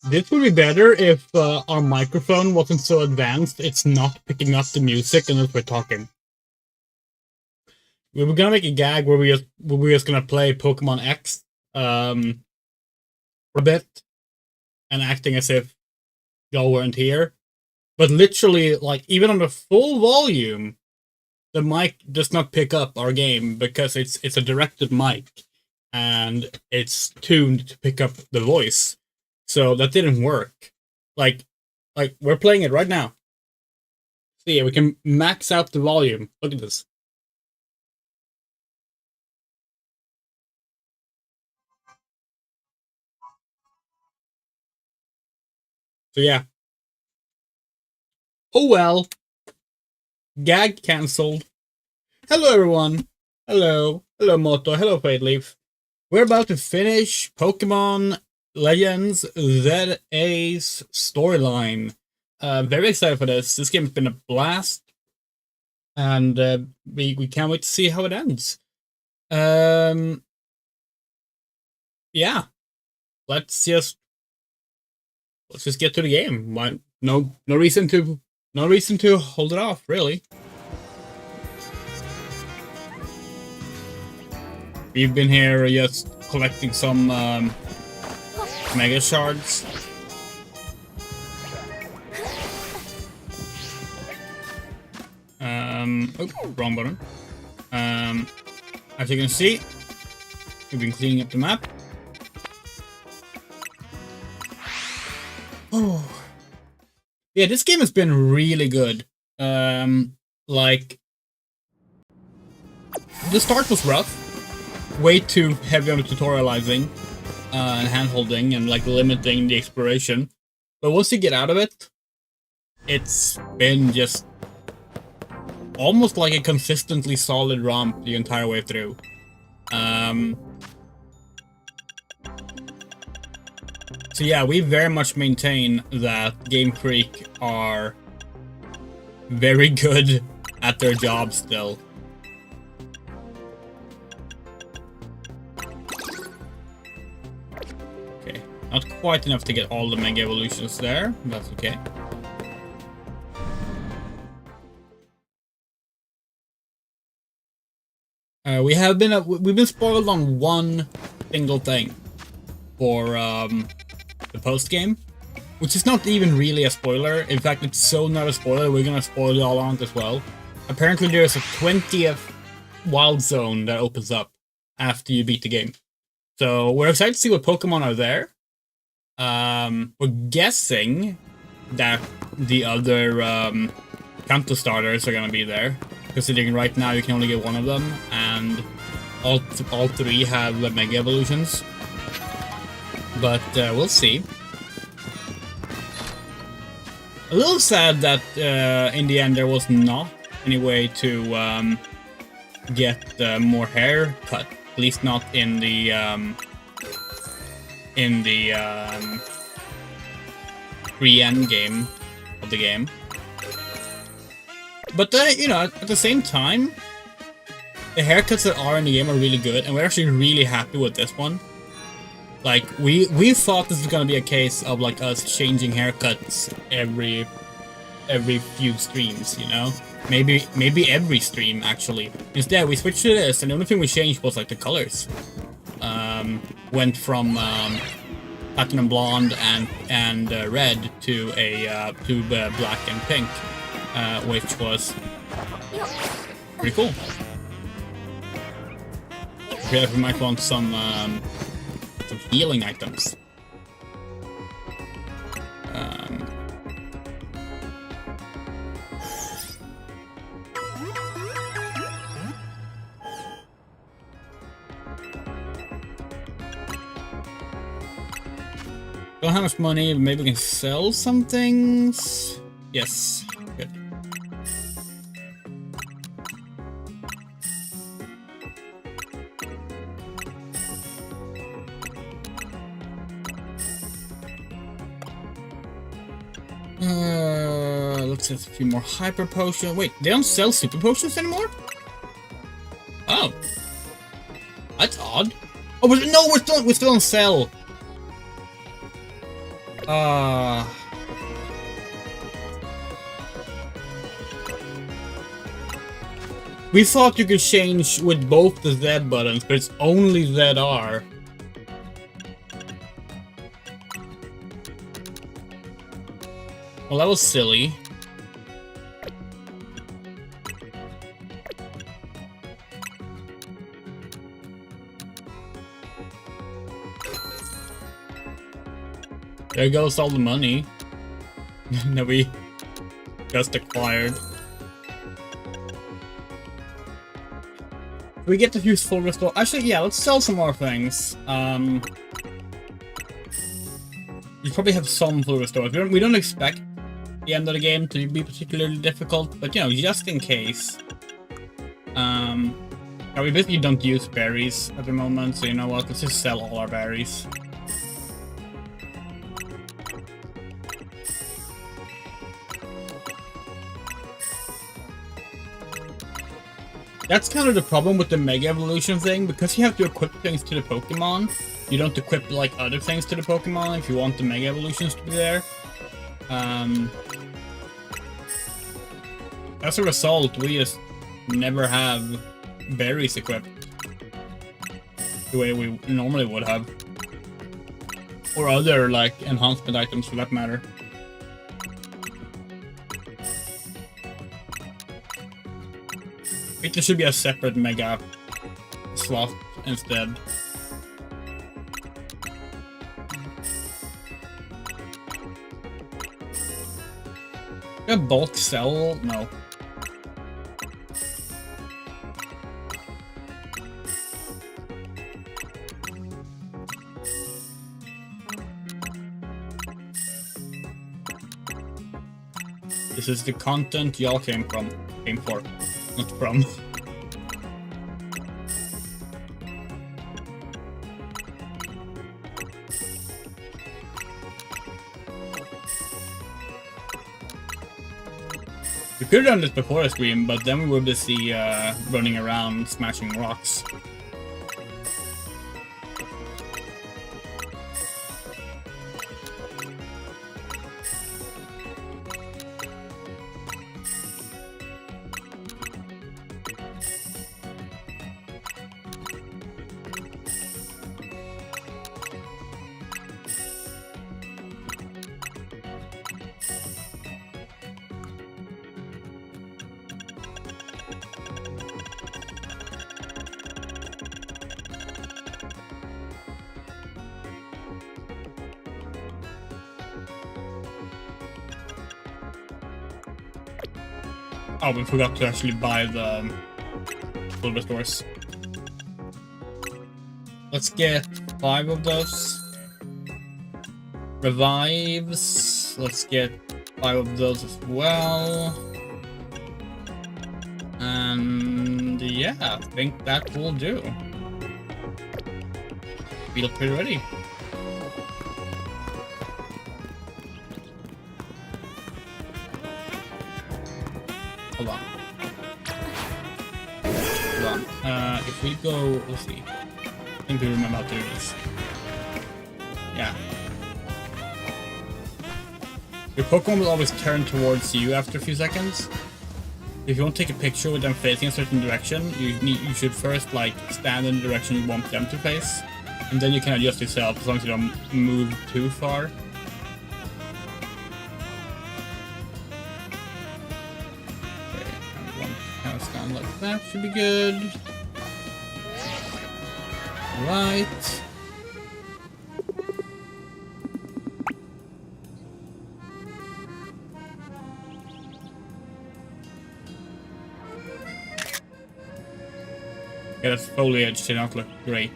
This would be better if our microphone wasn't so advanced. It's not picking up the music unless we're talking. We were gonna make a gag where we're just gonna play Pokemon X for a bit and acting as if y'all weren't here. But literally, like, even on the full volume, the mic does not pick up our game because it's a directed mic and it's tuned to pick up the voice. So that didn't work. Like we're playing it right now. See, we can max out the volume. Look at this. So yeah. Oh well. Gag cancelled. Hello everyone. Hello. Hello Moto. Hello Fadeleaf. We're about to finish Pokemon Legends ZA's storyline. Very excited for this. This game's been a blast. And we can't wait to see how it ends. Yeah. Let's just get to the game. No reason to hold it off, really. We've been here just collecting some Mega Shards. Oh, wrong button. As you can see, we've been cleaning up the map. Oh, yeah, this game has been really good. Like, the start was rough. Way too heavy on the tutorializing and hand-holding and like limiting the exploration. But once you get out of it, it's been just almost like a consistently solid romp the entire way through. So yeah, we very much maintain that Game Freak are very good at their job still. Okay, not quite enough to get all the Mega Evolutions there, but that's okay. We've been spoiled on one single thing for the post game, which is not even really a spoiler. In fact, it's so not a spoiler we're gonna spoil it all on as well. Apparently, there's a 20th wild zone that opens up after you beat the game, so we're excited to see what Pokemon are there. We're guessing that the other Kanto starters are gonna be there, considering right now you can only get one of them, and all three have Mega Evolutions. But we'll see. A little sad that in the end there was not any way to get more hair cut, at least not in the pre-end game of the game. But you know, at the same time, the haircuts that are in the game are really good, and we're actually really happy with this one. Like, we thought this was gonna be a case of like us changing haircuts every few streams, you know? Maybe every stream actually. Instead, we switched to this, and the only thing we changed was like the colors. Went from platinum blonde and red to black and pink, which was pretty cool. Okay, we might want some healing items. Don't have much money, but maybe we can sell some things. Yes, good. Let's have a few more hyper potions. Wait, they don't sell super potions anymore? Oh, that's odd. Oh, we're still on sale. We thought you could change with both the Z buttons, but it's only ZR. Well, that was silly. There goes all the money that we just acquired. We get to use full restore. Actually, yeah, let's sell some more things. You probably have some full restores. We don't expect the end of the game to be particularly difficult, but you know, just in case. We basically don't use berries at the moment, so you know what? Let's just sell all our berries. That's kind of the problem with the Mega Evolution thing, because you have to equip things to the Pokemon. You don't equip like other things to the Pokemon if you want the Mega Evolutions to be there. As a result, we just never have berries equipped the way we normally would have. Or other like enhancement items for that matter. There should be a separate Mega slot instead. A bulk sell? No. This is the content y'all came for, not from. We could have done this before the stream, but then we were busy running around smashing rocks. Oh, we forgot to actually buy the full restores. Let's get 5 of those. Revives. Let's get 5 of those as well. And yeah, I think that will do. Feel pretty ready. Hold on. If we go, let's see. I think we remember how to do this. Yeah. Your Pokemon will always turn towards you after a few seconds. If you want to take a picture with them facing a certain direction, you should first like stand in the direction you want them to face, and then you can adjust yourself as long as you don't move too far. Stand like that should be good. Right. Yeah, that foliage did not look great.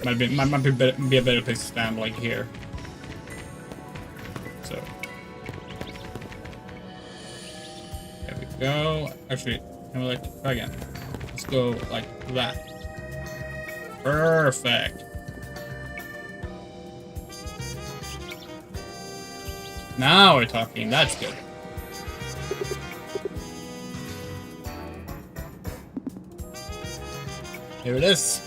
Might be a better place to stand, like here. So. There we go. Actually, can we like try again? Let's go like that. Perfect. Now we're talking. That's good. Here it is.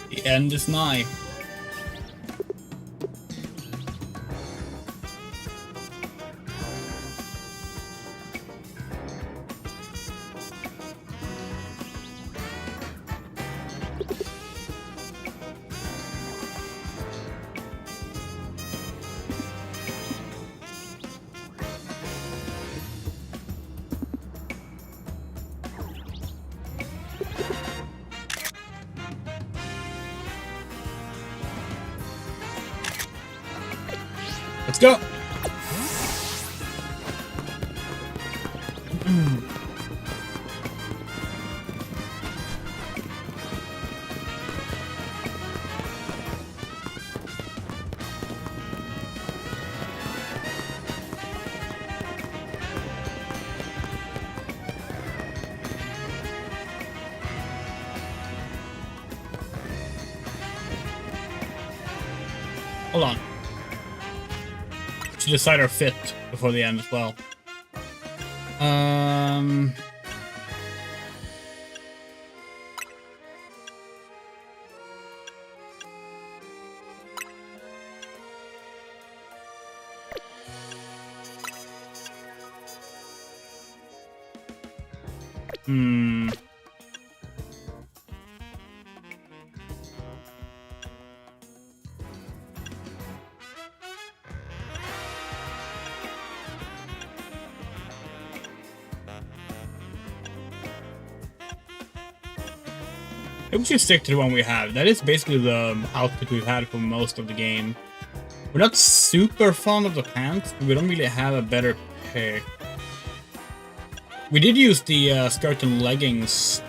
The end is nigh. Let's go! Hold on. Should decide our fit before the end as well. Maybe we should stick to the one we have. That is basically the outfit we've had for most of the game. We're not super fond of the pants, but we don't really have a better pick. We did use the skirt and leggings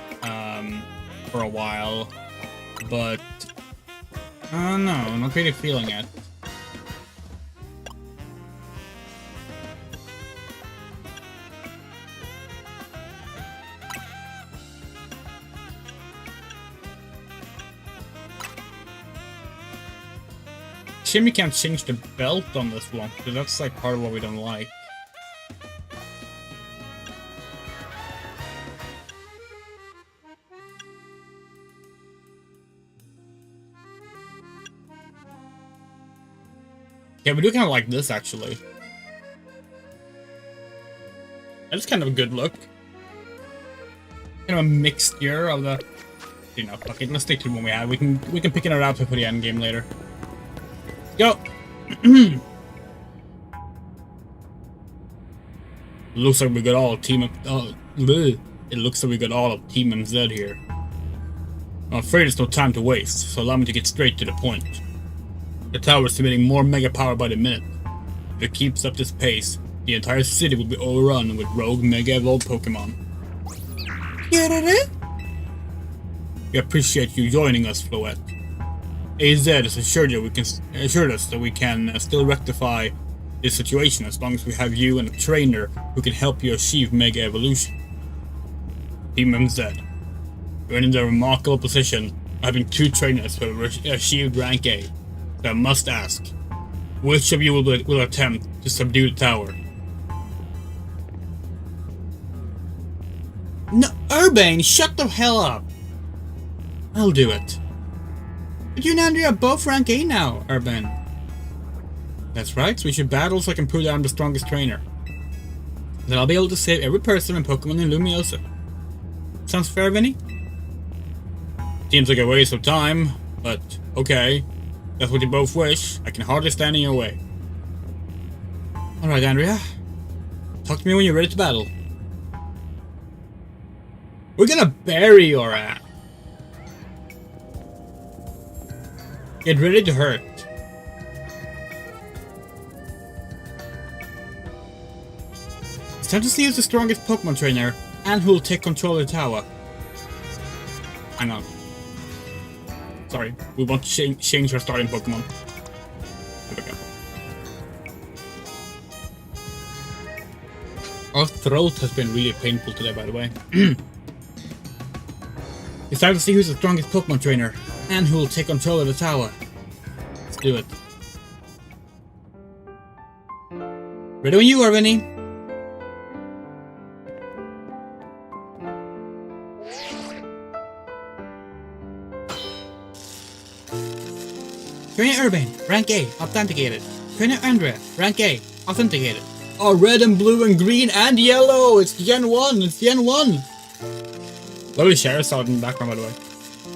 for a while, but no, not really feeling it. Shame we can't change the belt on this one, because that's like part of what we don't like. Yeah, we do kind of like this actually. That's kind of a good look. Kind of a mixture of the, you know, fuck it, let's stick to the one we have. We can pick another outfit for the end game later. Go! Looks like we got all of Team... it looks like we got all of Team MZ here. I'm afraid it's no time to waste, so allow me to get straight to the point. The tower is emitting more mega power by the minute. If it keeps up this pace, the entire city will be overrun with rogue mega evolved Pokemon. We appreciate you joining us, Floette. AZ has assured us that we can still rectify this situation as long as we have you and a trainer who can help you achieve Mega Evolution. Team MZ, you're in the remarkable position of having 2 trainers who have achieved rank A. So I must ask, which of you will attempt to subdue the tower? No, Urbane, shut the hell up! I'll do it. But you and Andrea are both rank A now, Urban. That's right, so we should battle so I can prove that I'm the strongest trainer. Then I'll be able to save every person and Pokemon in Lumiose. Sounds fair, Vinny? Seems like a waste of time, but okay. That's what you both wish. I can hardly stand in your way. Alright, Andrea. Talk to me when you're ready to battle. We're gonna bury your ass. Get ready to hurt. It's time to see who's the strongest Pokemon trainer and who will take control of the tower. Hang on. Sorry, we want to change our starting Pokemon. Here we go. Our throat has been really painful today, by the way. It's time to see who's the strongest Pokemon trainer and who will take control of the tower. Let's do it. Ready when you are, Vinny. Trainer Urban, rank A, authenticated. Trainer Andrea, rank A, authenticated. Oh, red and blue and green and yellow! It's Gen 1! It's Gen 1! Lovely Charizard in the background, by the way.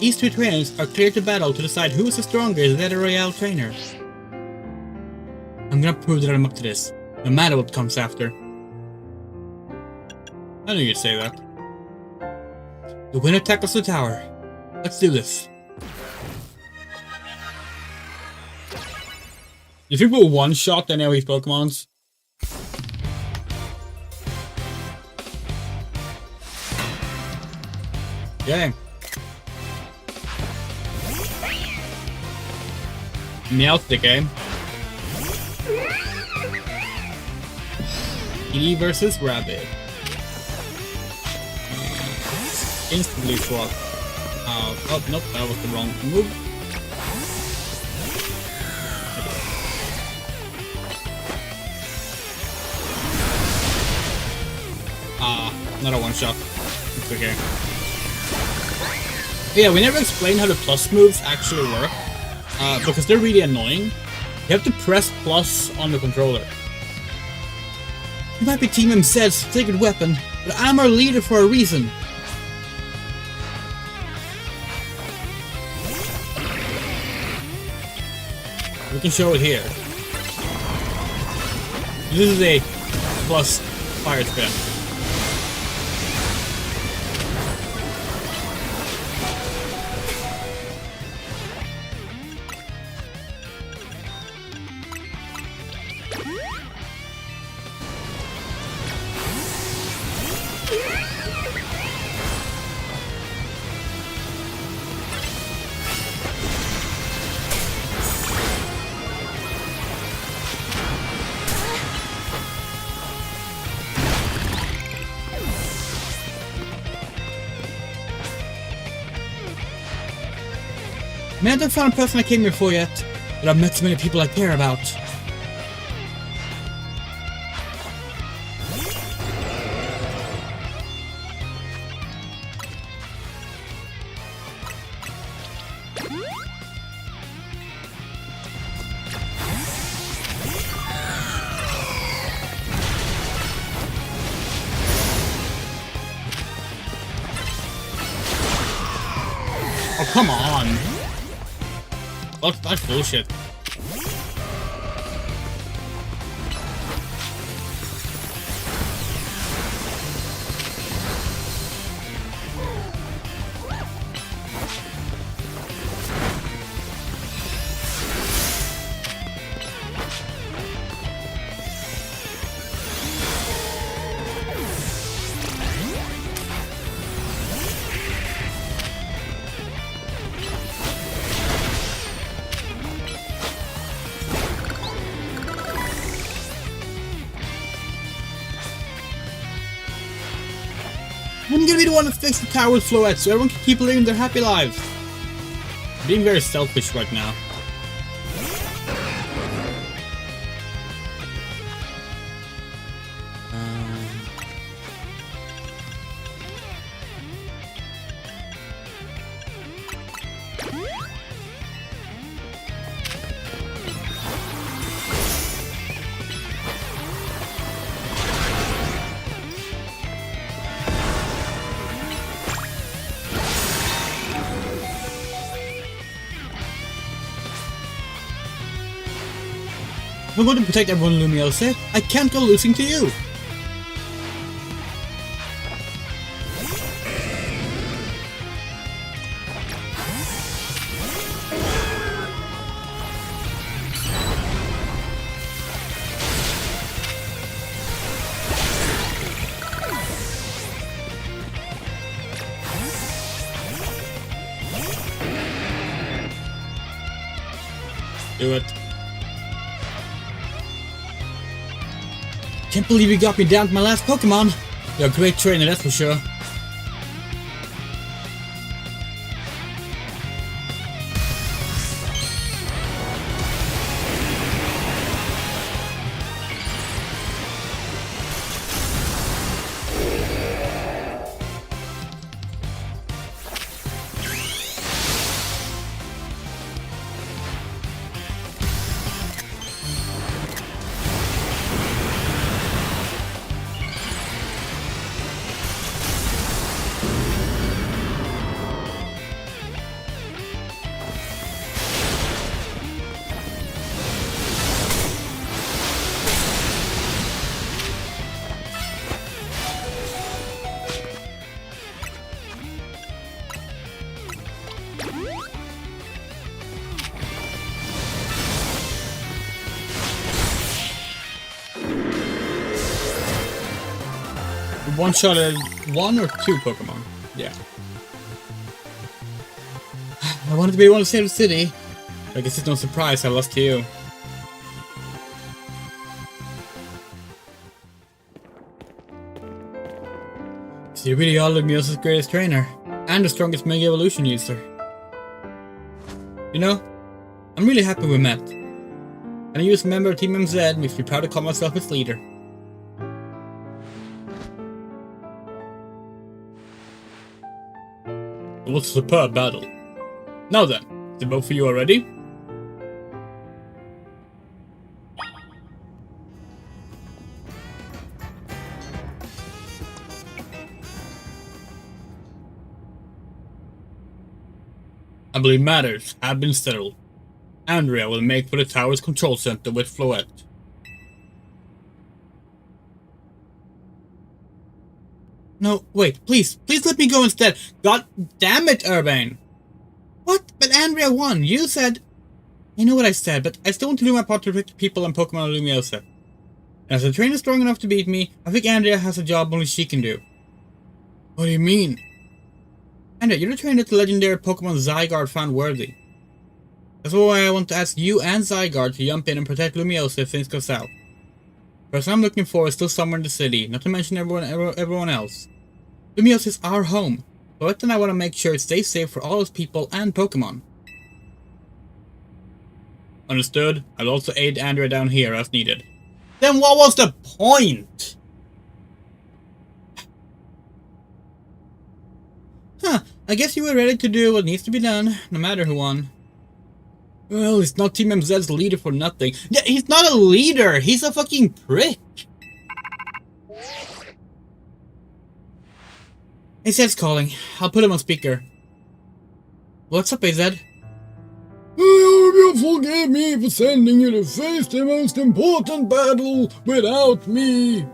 These 2 trainers are clear to battle to decide who is the strongest Battle Royale trainer. I'm gonna prove that I'm up to this, no matter what comes after. I knew you'd say that. The winner tackles the tower. Let's do this. You think we'll one-shot any of these Pokemons? Okay. Meowstic, eh? Kitty versus Rabbit. Instantly swap. Oh, nope, that was the wrong move. Not a one-shot. It's okay. Yeah, we never explained how the plus moves actually work. Because they're really annoying. You have to press plus on the controller. You might be Team MZ's sacred weapon, but I'm our leader for a reason. We can show it here. This is a plus fire spin. I haven't found a person I came here for yet, but I've met so many people I care about. Oh, come on! That's bullshit. I'm gonna be the one that fixes the tower's floette so everyone can keep living their happy lives. I'm being very selfish right now. I'm going to protect everyone, Lumiose. I can't go losing to you. Do it. Can't believe you got me down to my last Pokemon. You're a great trainer, that's for sure. one-shotted 1 or 2 Pokemon. Yeah. I wanted to be able to save the city. I guess it's no surprise I lost to you. So you really are Lumiose's greatest trainer. And the strongest Mega Evolution user. You know, I'm really happy we met. And you as a member of Team MZ makes me proud to call myself its leader. It was a superb battle. Now then, is the both of you already? I believe matters have been settled. Andrea will make for the tower's control center with Floette. No, wait, please let me go instead. God damn it, Urbane. What? But Andrea won. You said... I know what I said, but I still want to do my part to protect the people and Pokemon of Lumiose. And as a trainer strong enough to beat me, I think Andrea has a job only she can do. What do you mean? Andrea, you're the trainer that the legendary Pokemon Zygarde found worthy. That's why I want to ask you and Zygarde to jump in and protect Lumiose if things go south. The person I'm looking for is still somewhere in the city, not to mention everyone else. Lumiose is our home, but then I want to make sure it stays safe for all its people and Pokemon. Understood. I'll also aid Andrea down here as needed. Then what was the point? Huh, I guess you were ready to do what needs to be done, no matter who won. Well, he's not Team MZ's leader for nothing. Yeah, he's not a leader! He's a fucking prick! AZ's calling. I'll put him on speaker. What's up, AZ? I hope you forgive me for sending you to face the most important battle without me.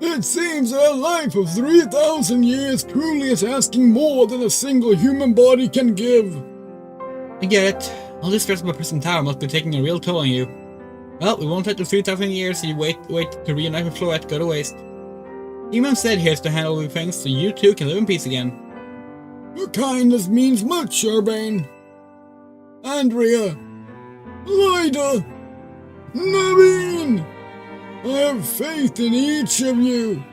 It seems a life of 3,000 years truly is asking more than a single human body can give. I get it. All this stress about Prison Tower must be taking a real toll on you. Well, we won't let the 3,000 years you wait to reunite with Floette go to waste. Demon said here's to handle all things so you two can live in peace again. Your kindness means much, Urbane. Andrea, Lyda, Naveen, I have faith in each of you.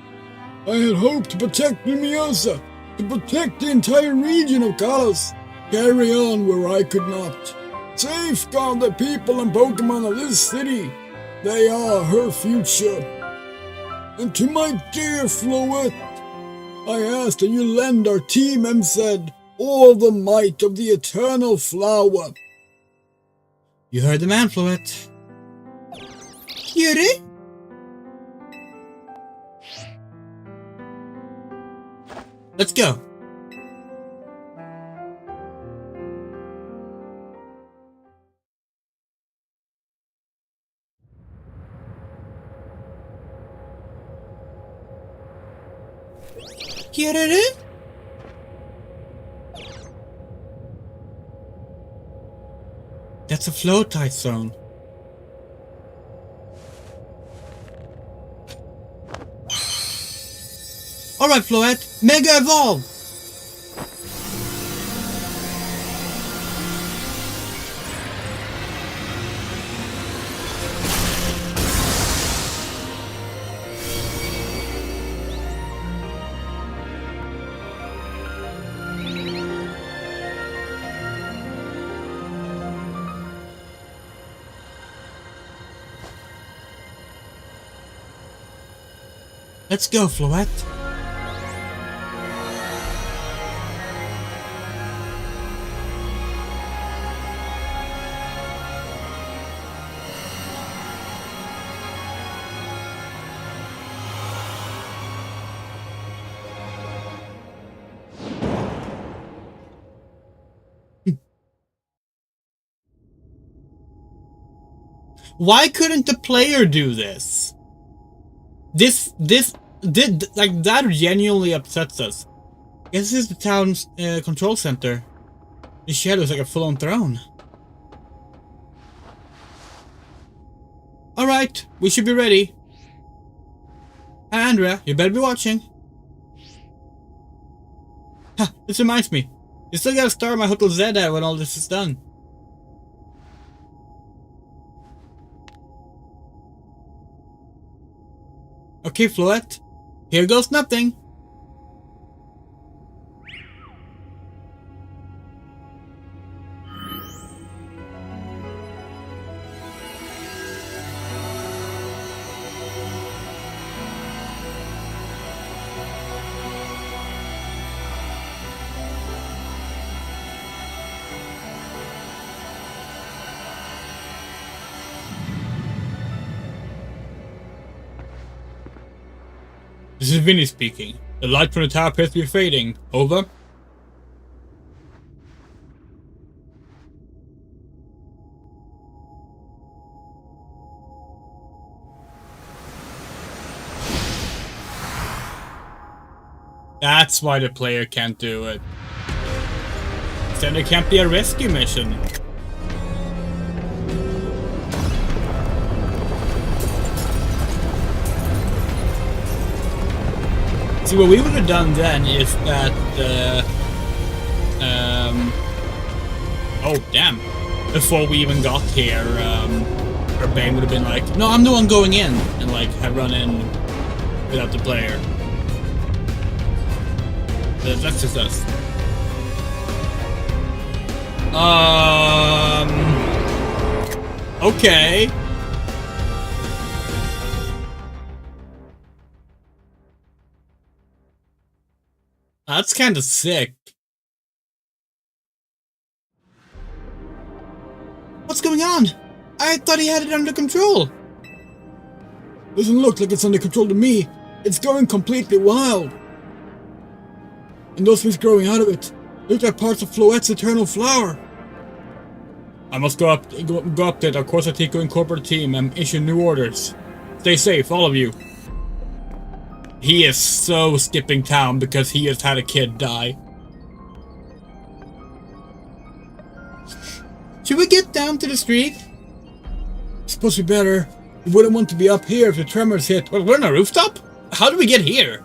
I had hoped to protect Lumiose, to protect the entire region of Kalos. Carry on where I could not. Safeguard the people and Pokemon of this city. They are her future. And to my dear Floette, I ask that you lend our Team MZ all the might of the Eternal Flower. You heard the man, Floette. Cutie? Let's go. That's a flow-type zone. Alright, Floette, Mega Evolve! Let's go, Floette. Why couldn't the player do this? This like that genuinely upsets us. This is the town's control center. The shadow is like a full-on throne. Alright, we should be ready. Andrea, you better be watching. Huh, this reminds me. You still gotta start my Hotel Zeta when all this is done. Okay, Floette. Here goes nothing. This is Vinny speaking. The light from the tower appears to be fading. Over. That's why the player can't do it. Then there can't be a rescue mission. See, what we would have done then is that, oh damn, before we even got here, Urbane would have been like, no, I'm the one going in, and like, have run in without the player. But that's just us. Okay. That's kind of sick. What's going on? I thought he had it under control. Doesn't look like it's under control to me. It's going completely wild. And those things growing out of it look like parts of Floette's eternal flower. I must go update our Corsa Tico Incorporated team and issue new orders. Stay safe, all of you. He is so skipping town because he has had a kid die. Should we get down to the street? Suppose we better. We wouldn't want to be up here if the tremors hit. Well, we're on a rooftop? How do we get here?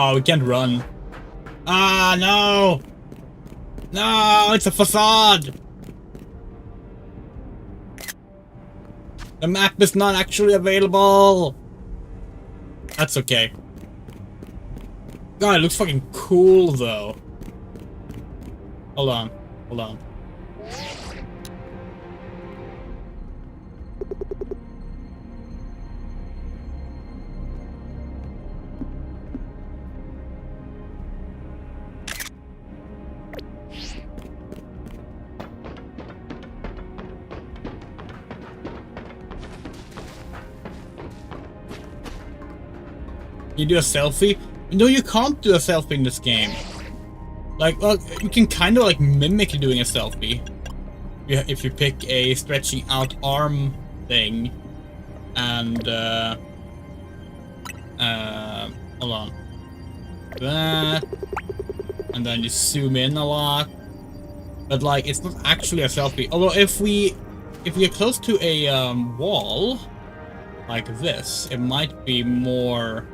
Oh, we can't run. Ah, no! No, it's a facade! The map is not actually available! That's okay. God, it looks fucking cool, though. Hold on. Hold on. You do a selfie? No, you can't do a selfie in this game. Like, well, you can kind of like mimic doing a selfie. If you pick a stretching out arm thing and hold on. That, and then you zoom in a lot. But like, it's not actually a selfie. Although if we get close to a wall like this, it might be more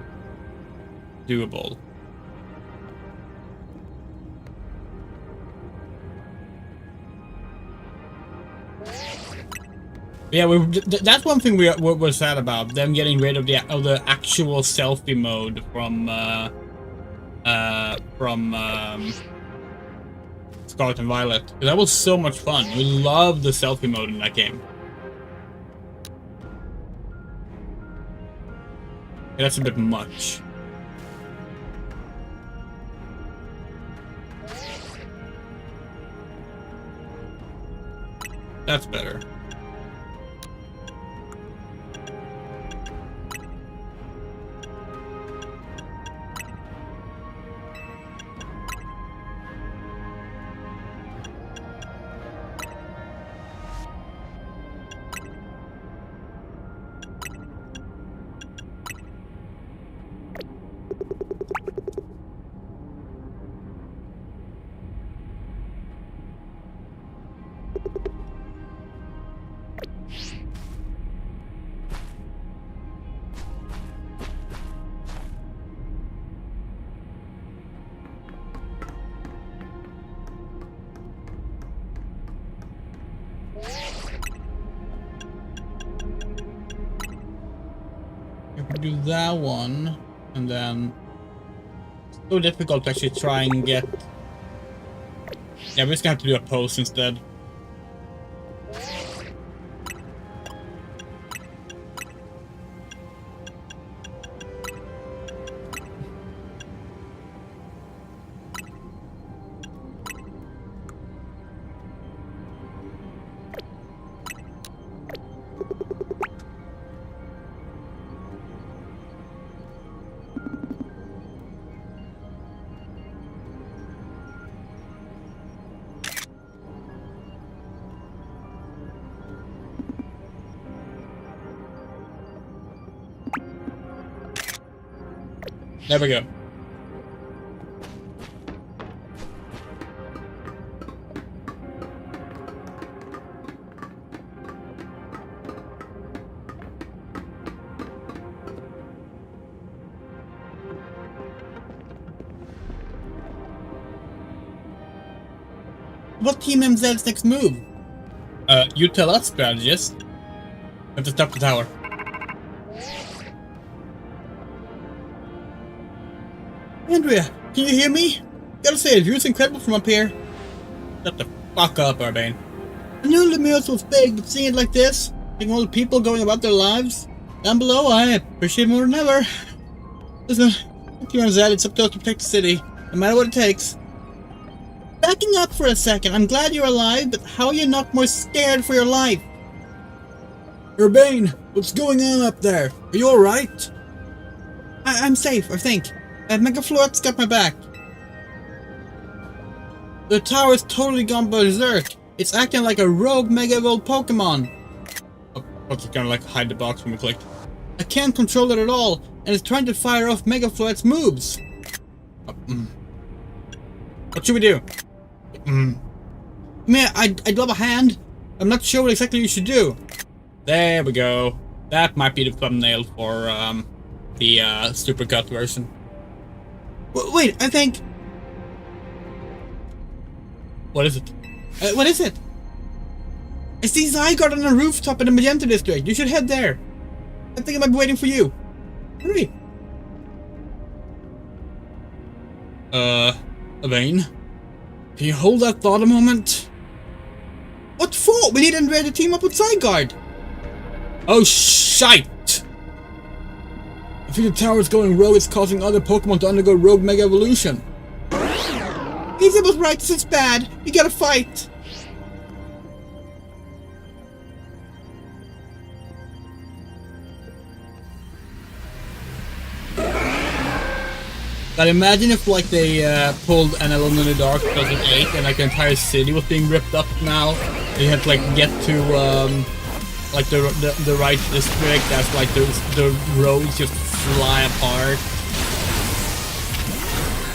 doable. Yeah, that's one thing we're sad about, them getting rid of the actual selfie mode from Scarlet and Violet. That was so much fun. We loved the selfie mode in that game. Yeah, that's a bit much. That's better. do that one, and then it's so difficult to actually try and get. Yeah, we're just gonna have to do a post instead. There we go. What Team MZ's next move? You tell us, strategist. Have to stop the tower. Andrea, can you hear me? Gotta say, the view's incredible from up here. Shut the fuck up, Urbane. I knew Lumiose was big, but seeing it like this, seeing all the people going about their lives, down below, I appreciate it more than ever. Listen, Team MZ, it's up to us to protect the city, no matter what it takes. Backing up for a second, I'm glad you're alive, but how are you not more scared for your life? Urbane, what's going on up there? Are you alright? I'm safe, I think. Megaflort's got my back. The tower's totally gone berserk. It's acting like a rogue Mega Evolved Pokemon. Oh, I was gonna like hide the box when we clicked. I can't control it at all, and it's trying to fire off Megaflort's moves. What should we do? Man, I'd love a hand. I'm not sure what exactly you should do. There we go. That might be the thumbnail for the supercut version. Wait, I think. What is it? What is it? I see Zygarde on a rooftop in the Magenta District. You should head there. I think I might be waiting for you. Hurry. Elaine? Can you hold that thought a moment? What for? We need Andrea to team up with Zygarde. Oh, shite! I think the tower's going rogue. It's causing other Pokemon to undergo rogue Mega Evolution. He's was right, this is bad. We gotta fight. But imagine if like they pulled an Alone in the Dark 2008 and like the entire city was being ripped up now. You had to like get to like the right district as like the roads just fly apart.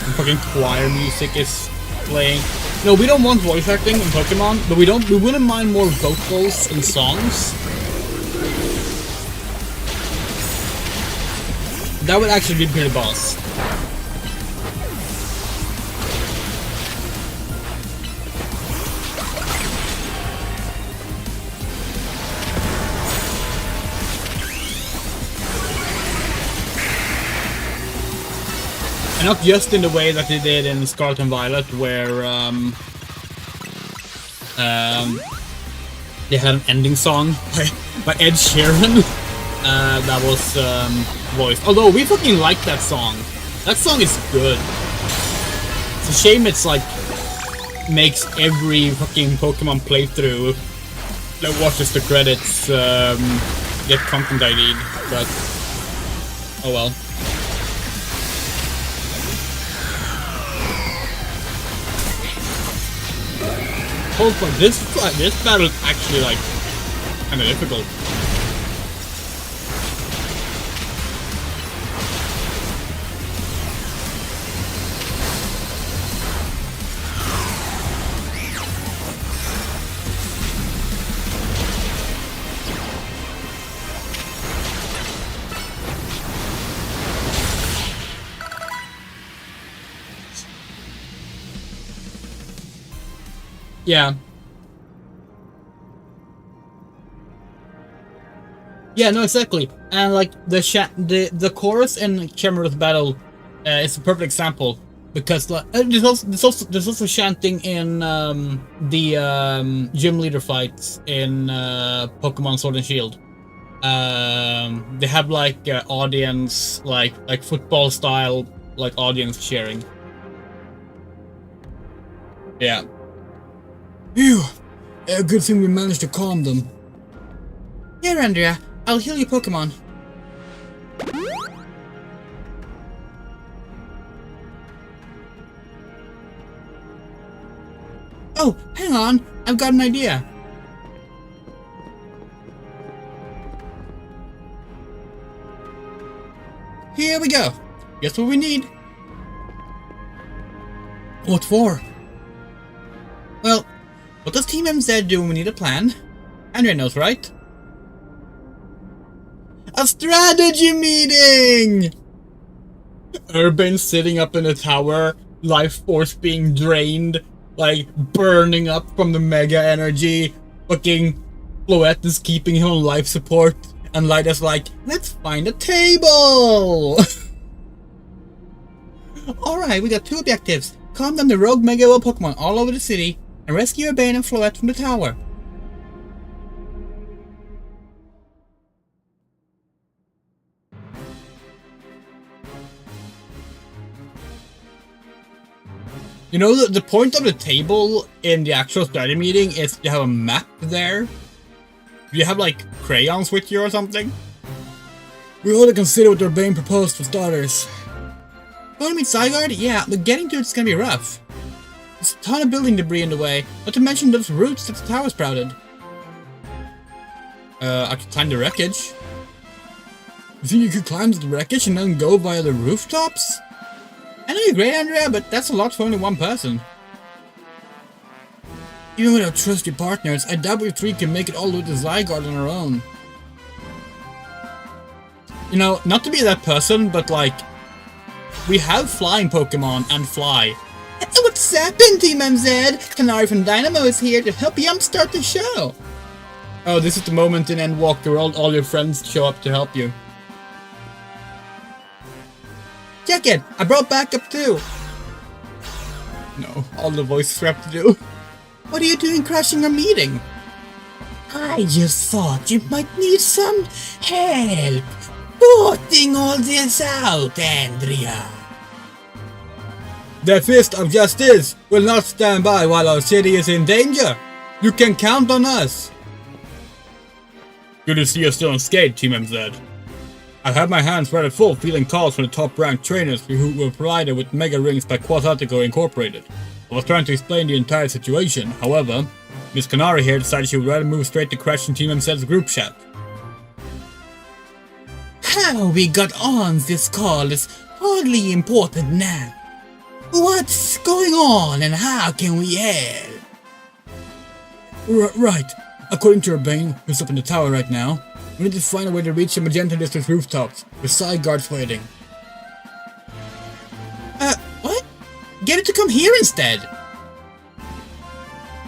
And fucking choir music is playing. No, we don't want voice acting in Pokemon, but we wouldn't mind more vocals in songs. That would actually be pretty boss. And not just in the way that they did in Scarlet and Violet, where they had an ending song by Ed Sheeran that was voiced. Although we fucking like that song. That song is good. It's a shame it's like makes every fucking Pokemon playthrough that watches the credits get content ID'd, but oh well. Oh, but this battle is actually like kind of difficult. Yeah. Yeah, no, exactly. And like the chorus in Cameron's battle is a perfect example because like, there's also chanting in the gym leader fights in Pokemon Sword and Shield. They have like audience like football style like audience cheering. Yeah. Phew. Good thing we managed to calm them. Here, Andrea, I'll heal your Pokemon. Oh, hang on, I've got an idea. Here we go. Guess what we need? What for? Well, what does Team MZ do when we need a plan? Andrea knows, right? A strategy meeting! Urban sitting up in a tower, life force being drained, like burning up from the mega energy. Fucking Floette is keeping him on life support, and Lida's like, let's find a table! Alright, we got two objectives. Calm down the rogue Mega Evolved Pokemon all over the city, and rescue Urbane and Floette from the tower. You know, the point of the table in the actual strategy meeting is you have a map there. Do you have, like, crayons with you or something? We ought to consider what Urbane proposed for starters. Want to meet Zygarde? Yeah, but getting to it's gonna be rough. There's a ton of building debris in the way, not to mention those roots that the tower sprouted. I could climb the wreckage. You think you could climb to the wreckage and then go via the rooftops? I know you're great, Andrea, but that's a lot for only one person. Even with our trusty partners, I doubt we three can make it all the way to Zygarde on our own. You know, not to be that person, but like, we have flying Pokemon and fly. What's happened, Team MZ? Canary from Dynamo is here to help jumpstart the show. Oh, this is the moment in Endwalker where all your friends show up to help you. Check it! I brought backup too! No, all the voices we have to do. What are you doing crashing our meeting? I just thought you might need some help putting all this out, Andrea. The Fist of Justice will not stand by while our city is in danger. You can count on us. Good to see you still on skate, Team MZ. I've had my hands rather full fielding calls from the top-ranked trainers who were provided with mega rings by Quasartico Incorporated. I was trying to explain the entire situation, however, Miss Canary here decided she would rather move straight to crashing Team MZ's group chat. How we got on this call is hardly important now. What's going on and how can we help? Right. According to Urbane, who's up in the tower right now, we need to find a way to reach the Magenta District's rooftops, with Zygarde's waiting. What? Get it to come here instead!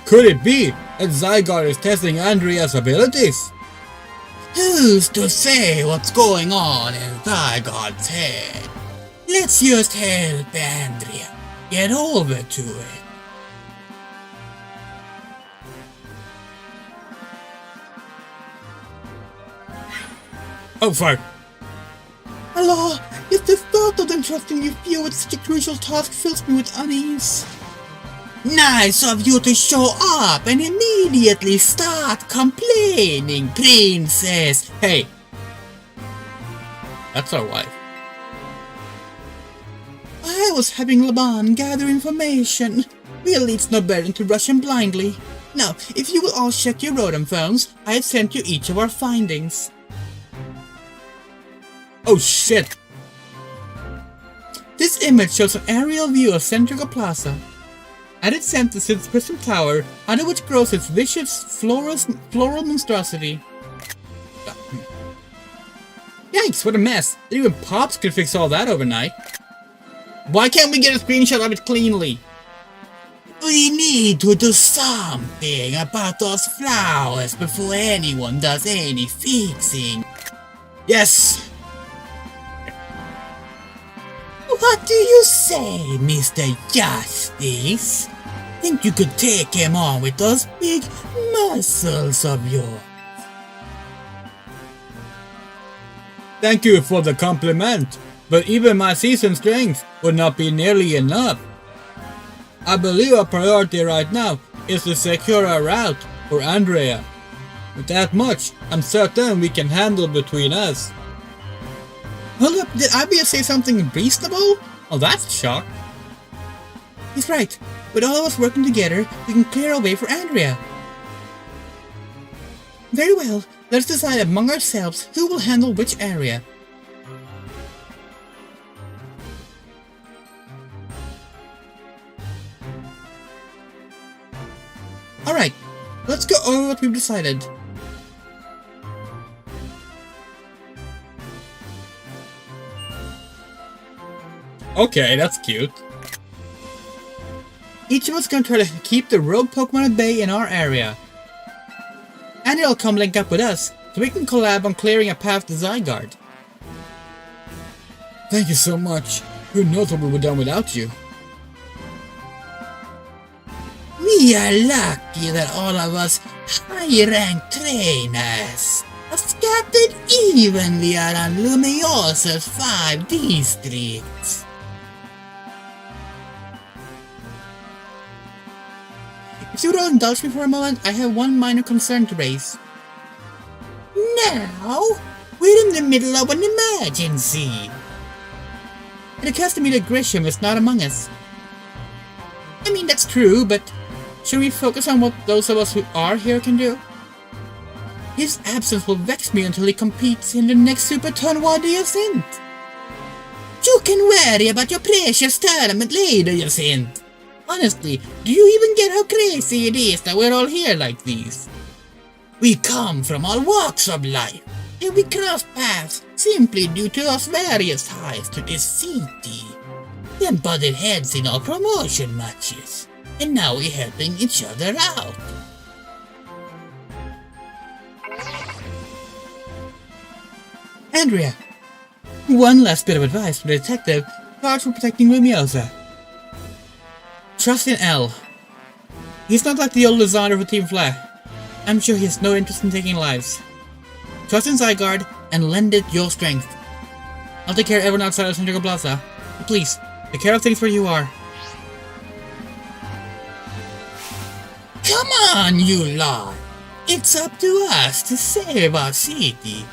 Could it be that Zygarde is testing Andrea's abilities? Who's to say what's going on in Zygarde's head? Let's just help Andrea get over to it. Oh, fuck. Allah, if the thought of entrusting you few with such a crucial task fills me with unease. Nice of you to show up and immediately start complaining, princess. Hey. That's our wife. I was having Laban gather information. Really, it's no better than to rush him blindly. Now, if you will all check your Rotom phones, I have sent you each of our findings. Oh shit! This image shows an aerial view of Centrica Plaza. At its center sits Prism Tower, under which grows its vicious floral monstrosity. Yikes, what a mess! Even Pops could fix all that overnight. Why can't we get a screenshot of it cleanly? We need to do something about those flowers before anyone does any fixing. Yes! What do you say, Mr. Justice? Think you could take him on with those big muscles of yours? Thank you for the compliment, but even my seasoned strength would not be nearly enough. I believe our priority right now is to secure a route for Andrea. With that much, I'm certain we can handle between us. Hold up, did Abia say something reasonable? Oh, that's a shock. He's right. With all of us working together, we can clear a way for Andrea. Very well, let's decide among ourselves who will handle which area. Alright, let's go over what we've decided. Okay, that's cute. Each of us gonna try to keep the rogue Pokemon at bay in our area. And it'll come link up with us, so we can collab on clearing a path to Zygarde. Thank you so much. Who knows what we would have done without you? We are lucky that all of us high-ranked trainers are scattered evenly around Lumiose's 5 districts. If you will indulge me for a moment, I have one minor concern to raise. Now, we're in the middle of an emergency. It occurs to me that Grisham is not among us. I mean, that's true, but should we focus on what those of us who are here can do? His absence will vex me until he competes in the next Super Tournament event. You can worry about your precious tournament later, Yacinth. Honestly, do you even get how crazy it is that we're all here like this? We come from all walks of life, and we cross paths simply due to our various ties to this city. Then butted heads in our promotion matches, and now we're helping each other out. Andrea, one last bit of advice for the detective charged with protecting Lumiose. Trust in L. He's not like the old designer for Team Flash. I'm sure he has no interest in taking lives. Trust in Zygarde and lend it your strength. I'll take care of everyone outside of Central Plaza. But please, take care of things where you are. Come on, you lot! It's up to us to save our city.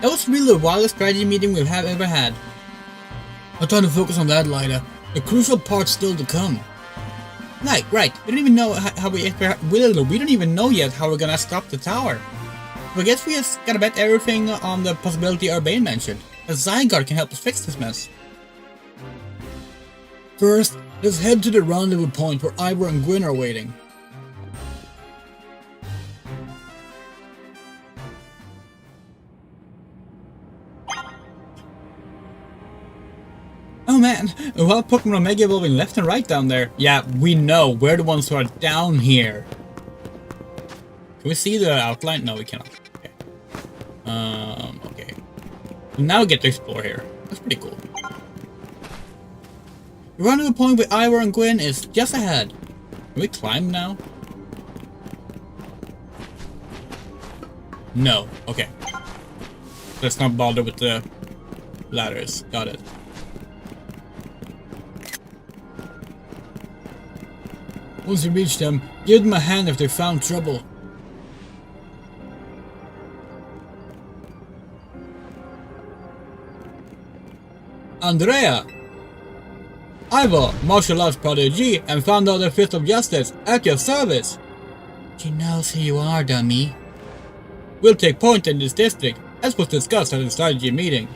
That was really the wildest strategy meeting we've ever had. I'm trying to focus on that, Lida. The crucial part's still to come. Right. We don't even know how we don't even know yet how we're gonna stop the tower. So I guess we just gotta bet everything on the possibility Urbane mentioned. A Zygarde can help us fix this mess. First, let's head to the rendezvous point where Ivor and Gwyn are waiting. Oh man, a lot of Pokemon are mega evolving left and right down there. Yeah, we know. We're the ones who are down here. Can we see the outline? No, we cannot. Okay. Okay. Now we get to explore here. That's pretty cool. The rendezvous point with Ivor and Gwyn is just ahead. Can we climb now? No. Okay. Let's not bother with the ladders. Got it. Once you reach them, give them a hand if they found trouble. Andrea! Ivor, martial arts prodigy and founder of the Fist of Justice, at your service! She knows who you are, dummy. We'll take point in this district, as was discussed at the strategy meeting.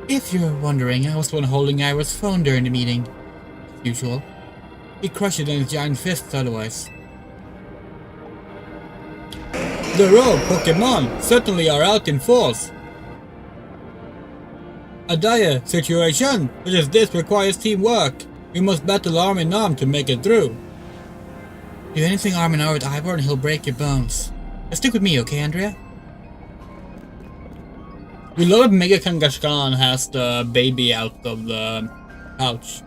If you're wondering, I was the one holding Ivor's phone during the meeting. As usual. He crushed it in his giant fists otherwise. The rogue PoKéMoN certainly are out in force. A dire situation such as this requires teamwork. We must battle arm in arm to make it through. Do anything arm in arm with Ivor and he'll break your bones. Just stick with me, okay, Andrea? We love that Mega Kangaskhan has the baby out of the pouch.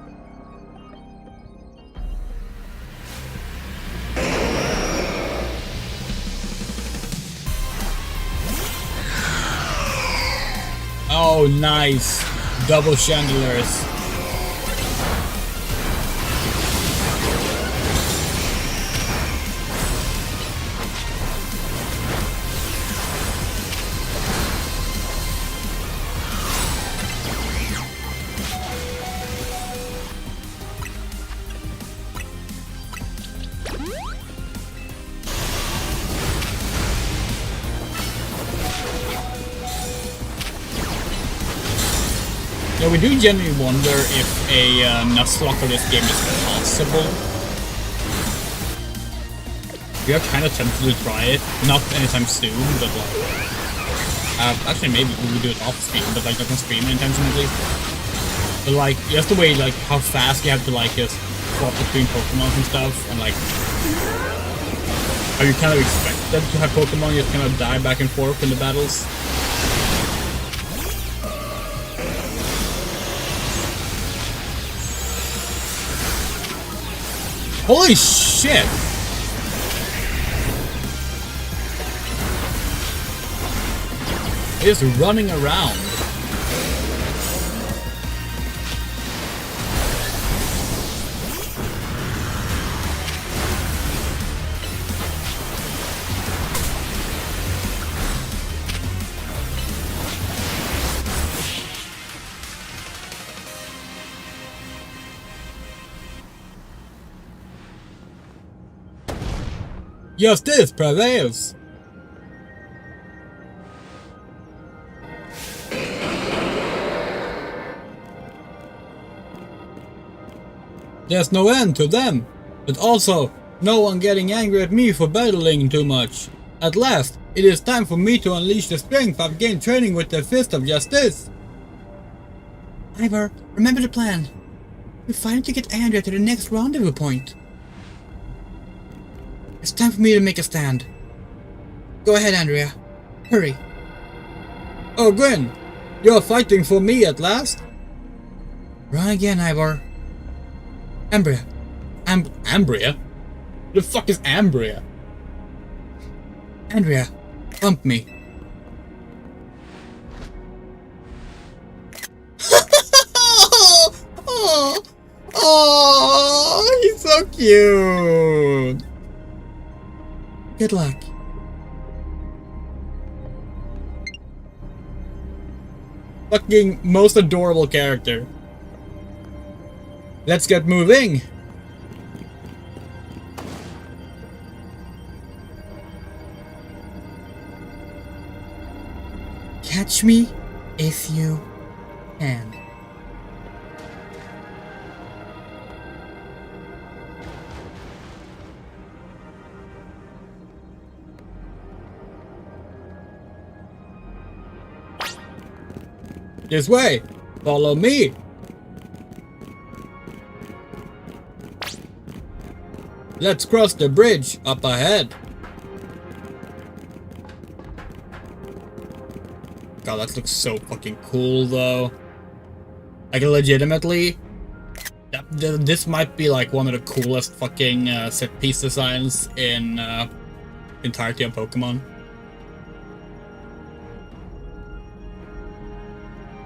Oh, nice. Double chandeliers. Yeah, we do genuinely wonder if a Nuzlocke of this game is possible. We are kind of tempted to try it, not anytime soon, but like... actually maybe we will do it off stream, but like not on stream anytime soon at least. But like, just the way like how fast you have to like just swap between Pokemon and stuff, and like... how you kind of expected to have Pokemon just kind of die back and forth in the battles. Holy shit! It's running around. Justice prevails! There's no end to them, but also no one getting angry at me for battling too much. At last, it is time for me to unleash the strength I've gained training with the Fist of Justice. Ivor, remember the plan. We're fighting to get Andrea to the next rendezvous point. It's time for me to make a stand. Go ahead, Andrea. Hurry. Oh, Gwen! You're fighting for me at last? Run again, Ivor. Ambria. Ambria? The fuck is Ambria? Andrea, bump me. Oh, he's so cute. Good luck. Fucking most adorable character. Let's get moving. Catch me if you can. This way! Follow me! Let's cross the bridge up ahead. God, that looks so fucking cool though. Like legitimately, this might be like one of the coolest fucking set piece designs in entirety of Pokemon.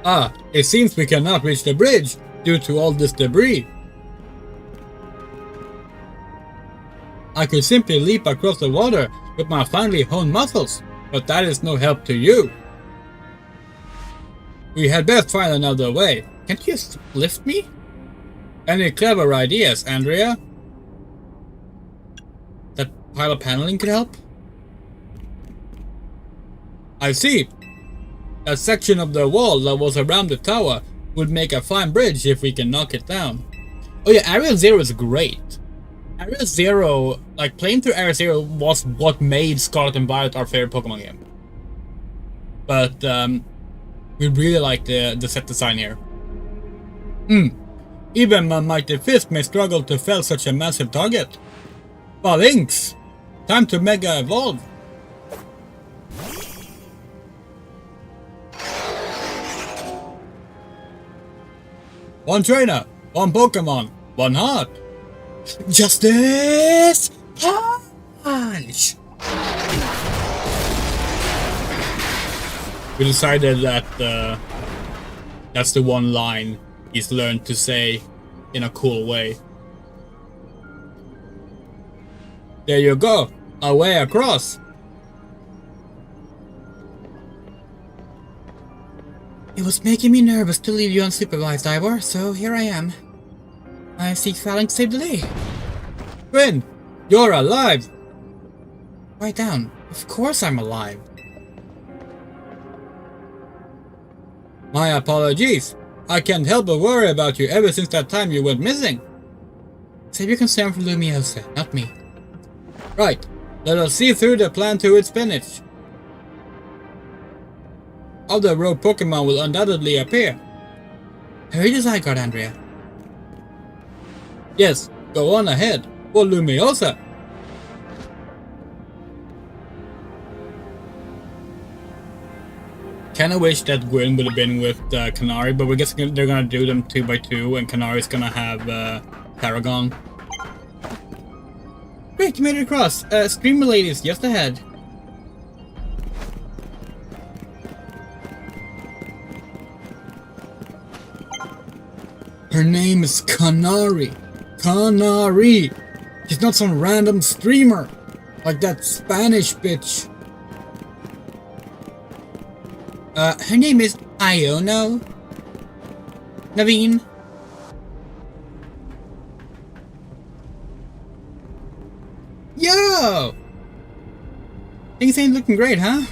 Ah, it seems we cannot reach the bridge due to all this debris. I could simply leap across the water with my finely honed muscles, but that is no help to you. We had best find another way. Can't you just lift me? Any clever ideas, Andrea? That pile of paneling could help? I see. That section of the wall that was around the tower would make a fine bridge if we can knock it down. Oh yeah, Area Zero is great. Area Zero, like playing through Area Zero was what made Scarlet and Violet our favorite Pokemon game. But we really like the set design here. Even my mighty fist may struggle to fell such a massive target. But Inks, time to Mega Evolve. One trainer, one Pokemon, one heart. Justice Punch! We decided that that's the one line he's learned to say in a cool way. There you go, away across. It was making me nervous to leave you unsupervised, Ivor, so here I am. I seek Phalanx to save the day. Quinn, you're alive! Write down. Of course I'm alive. My apologies. I can't help but worry about you ever since that time you went missing. Save your concern for Lumiose, not me. Right. Let us see through the plan to its finish. Other rogue Pokemon will undoubtedly appear. Hurry to Zygarde, Andrea. Yes, go on ahead. For Lumiose. Kinda wish that Gwyn would have been with Canary, but we're guessing they're gonna do them 2x2 and Canary's gonna have Paragon. Great, you made it across. Screamer Lady is just ahead. Her name is Canary. Canary! She's not some random streamer, like that Spanish bitch. Her name is Iono. Naveen. Yo! Things ain't looking great, huh?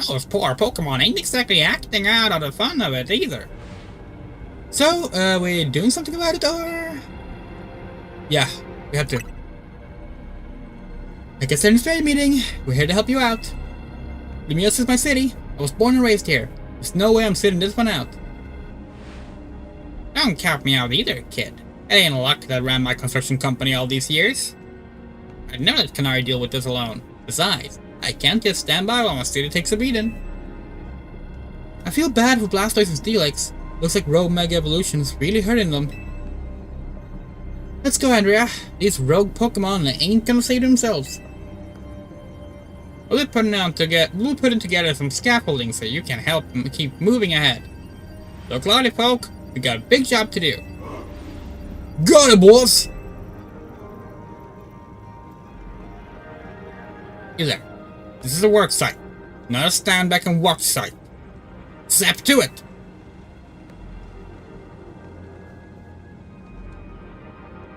Those poor Pokemon ain't exactly acting out of the fun of it either. So, we doing something about it, or? Yeah, we have to. Like I said in the strategy meeting, we're here to help you out. Lumiose is my city. I was born and raised here. There's no way I'm sitting this one out. Don't count me out either, kid. It ain't luck that ran my construction company all these years. I'd never let Canary deal with this alone. Besides, I can't just stand by while my city takes a beating. I feel bad for Blastoise and Steelix. Looks like rogue Mega Evolution's really hurting them. Let's go, Andrea. These rogue Pokemon ain't gonna save themselves. We'll be putting together some scaffolding so you can help them keep moving ahead. So, Cloudy folk, we got a big job to do. Got it, boss! You there. This is a work site, not a stand back and watch site. Zap to it!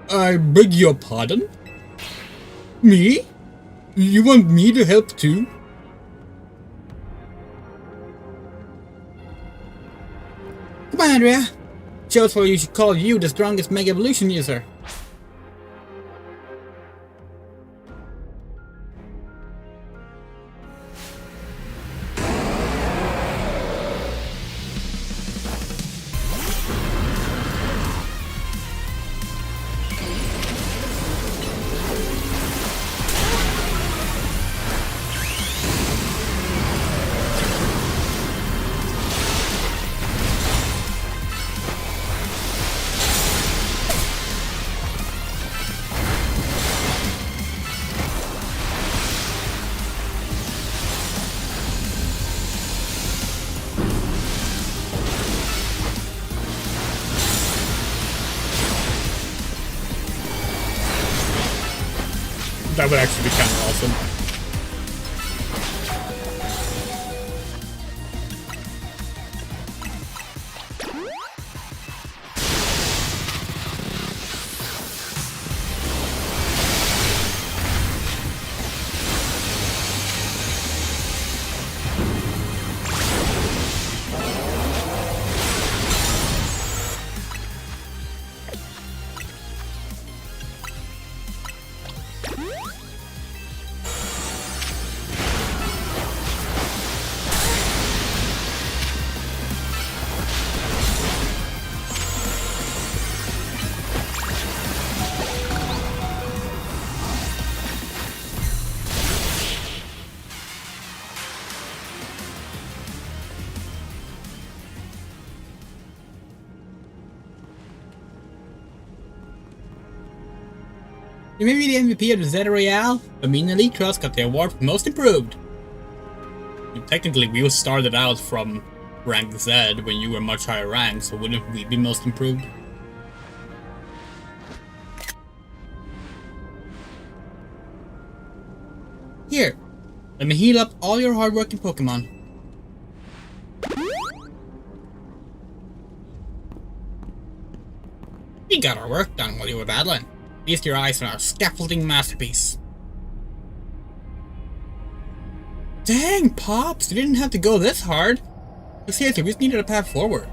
I beg your pardon? Me? You want me to help too? Come on, Andrea. Shows why you should call you the strongest Mega Evolution user. That would actually be kind of awesome. You may be the MVP of the Z Royale, but me and Elite Cross got the award for Most Improved. And technically, we started out from rank Z when you were much higher rank, so wouldn't we be Most Improved? Here, let me heal up all your hardworking Pokemon. We got our work done while you were battling. Feast your eyes on our scaffolding masterpiece. Dang, Pops, you didn't have to go this hard. But seriously, we just needed a path forward.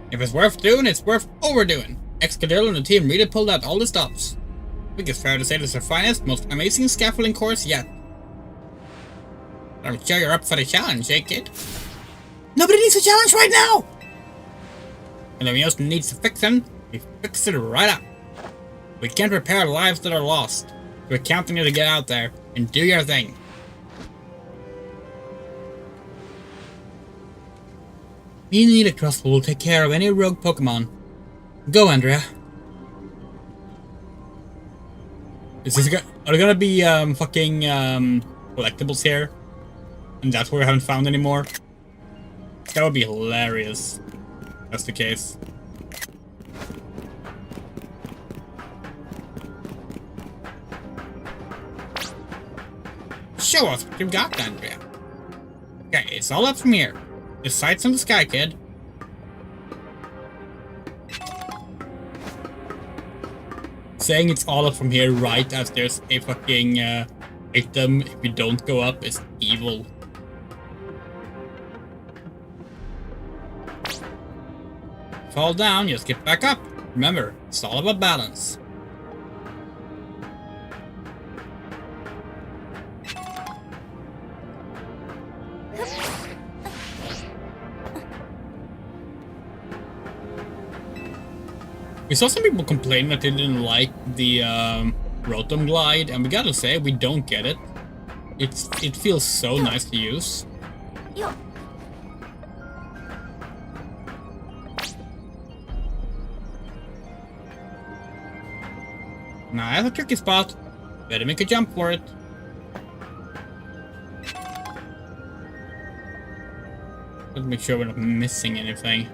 If it's worth doing, it's worth overdoing. Excadrill and the team really pulled out all the stops. I think it's fair to say this is the finest, most amazing scaffolding course yet. I'm sure you're up for the challenge, eh, kid? Nobody needs a challenge right now! And if Lumiose needs to fix him, we fix it right up. We can't repair lives that are lost. We're counting you to get out there and do your thing. Me and Elite Cross will take care of any rogue Pokemon. Go, Andrea. Are there gonna be fucking collectibles here? And that's where we haven't found any more? That would be hilarious. If that's the case. Show us what you've got, Andrea. Okay, it's all up from here. The sights in the sky, kid. Saying it's all up from here right as there's a fucking item if you don't go up is evil. Fall down, just get back up. Remember, it's all about balance. We saw some people complain that they didn't like the Rotom Glide, and we gotta say, we don't get it. It feels so nice to use. Now I have a tricky spot. Better make a jump for it. Let's make sure we're not missing anything.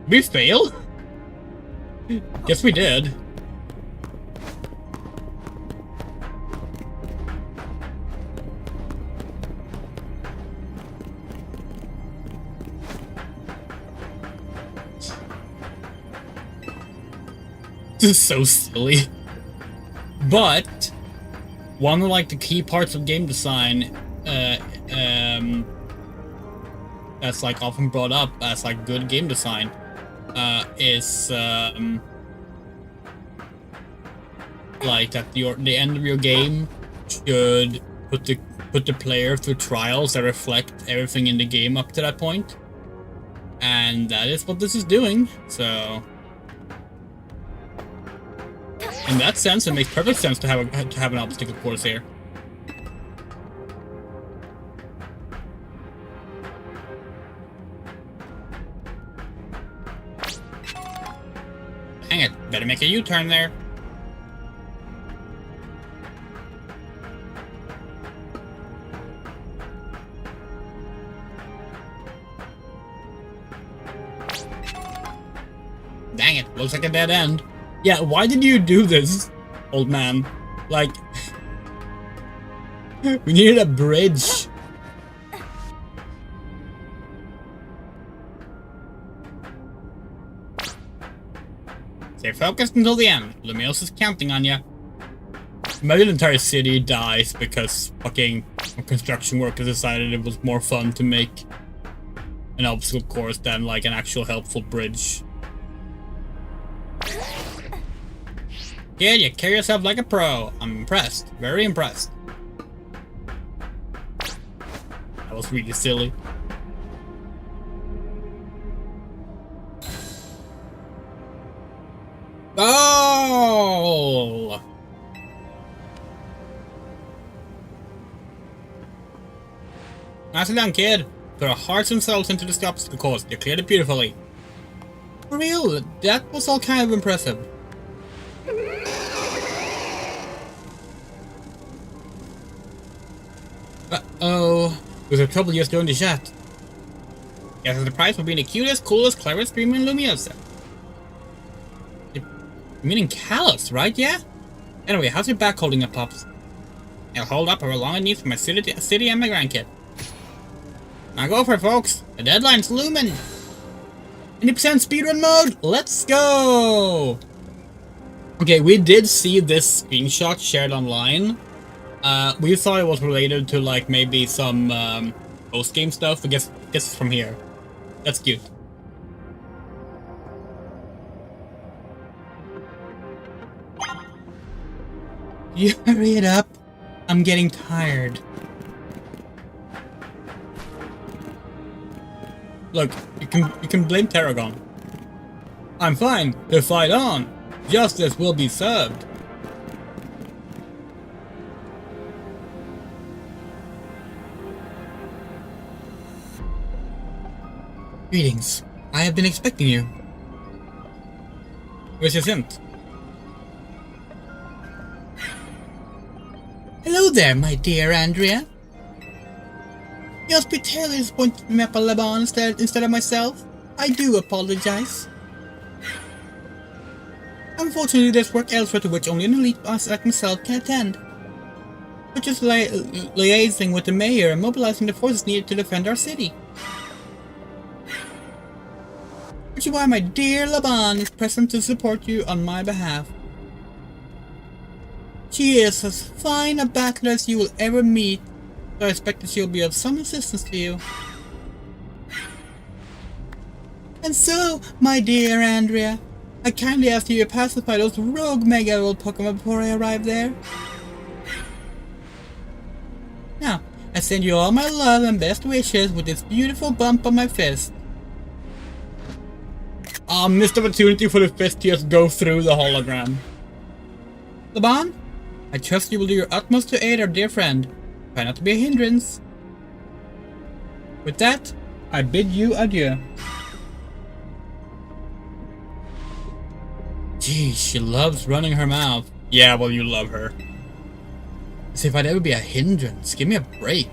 We failed? Guess we did. This is so silly. But one of like the key parts of game design that's like often brought up as like good game design is like that the end of your game should put the player through trials that reflect everything in the game up to that point, and that is what this is doing. So in that sense, it makes perfect sense to have an obstacle course here. Dang it, better make a U-turn there. Dang it, looks like a dead end. Yeah, why did you do this, old man? Like, we needed a bridge. focused until the end. Lumiose is counting on you. Maybe the entire city dies because fucking construction workers decided it was more fun to make an obstacle course than like an actual helpful bridge. Kid, you carry yourself like a pro. I'm impressed. Very impressed. That was really silly. Oh! Nicely done, kid. Put our hearts and souls into this obstacle course. You cleared it beautifully. For real, that was all kind of impressive. Uh-oh. Was there trouble just doing the chat? Guess the prize for being the cutest, coolest, cleverest streamer in Lumiose. You meaning Kalos, right? Yeah? Anyway, how's your back holding up, Pops? It'll hold up however long it needs for my city and my grandkid. Now go for it, folks. The deadline's looming. 90% speedrun mode. Let's go. Okay, we did see this screenshot shared online. We thought it was related to like maybe some post-game stuff. I guess it's from here. That's cute. You hurry it up. I'm getting tired. Look, you can blame Tarragon. I'm fine. To fight on. Justice will be served. Greetings. I have been expecting you. Where's your scent? Hello there, my dear Andrea. Your hospitality is pointing me up a Laban instead of myself. I do apologize. Unfortunately, there's work elsewhere to which only an elite boss like myself can attend. Such as liaising with the mayor and mobilizing the forces needed to defend our city. Which is why my dear Laban is present to support you on my behalf. She is as fine a battler as you will ever meet, so I expect that she'll be of some assistance to you. And so, my dear Andrea, I kindly ask you to pacify those rogue mega-evolved Pokemon before I arrive there. Now, I send you all my love and best wishes with this beautiful bump on my fist. Missed opportunity for the fist to just go through the hologram. Laban, I trust you will do your utmost to aid our dear friend. Try not to be a hindrance. With that, I bid you adieu. Geez, she loves running her mouth. Yeah, well, you love her. As if I'd ever be a hindrance. Give me a break.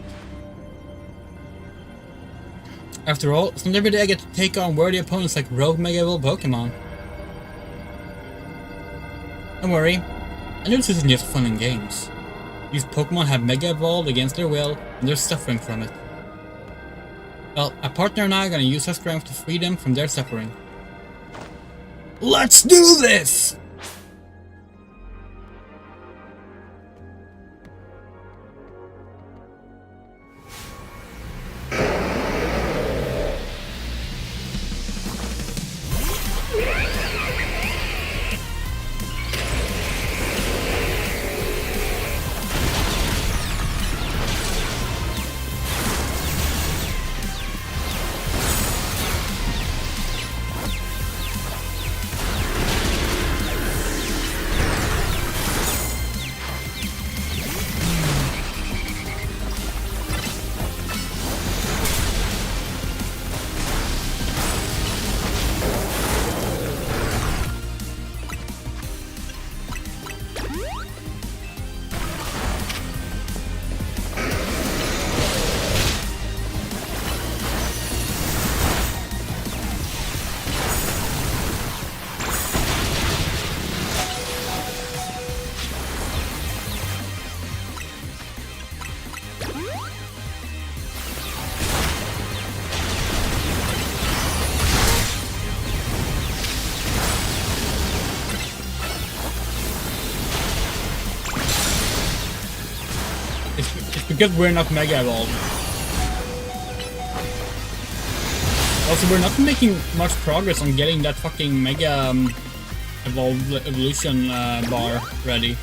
After all, it's not every day I get to take on worthy opponents like rogue mega-evolved Pokemon. Don't worry, I know this isn't just fun and games. These Pokemon have mega-evolved against their will, and they're suffering from it. Well, our partner and I are gonna use our strength to free them from their suffering. Let's do this! Because we're not Mega Evolved. Also, we're not making much progress on getting that fucking Mega Evolution bar ready.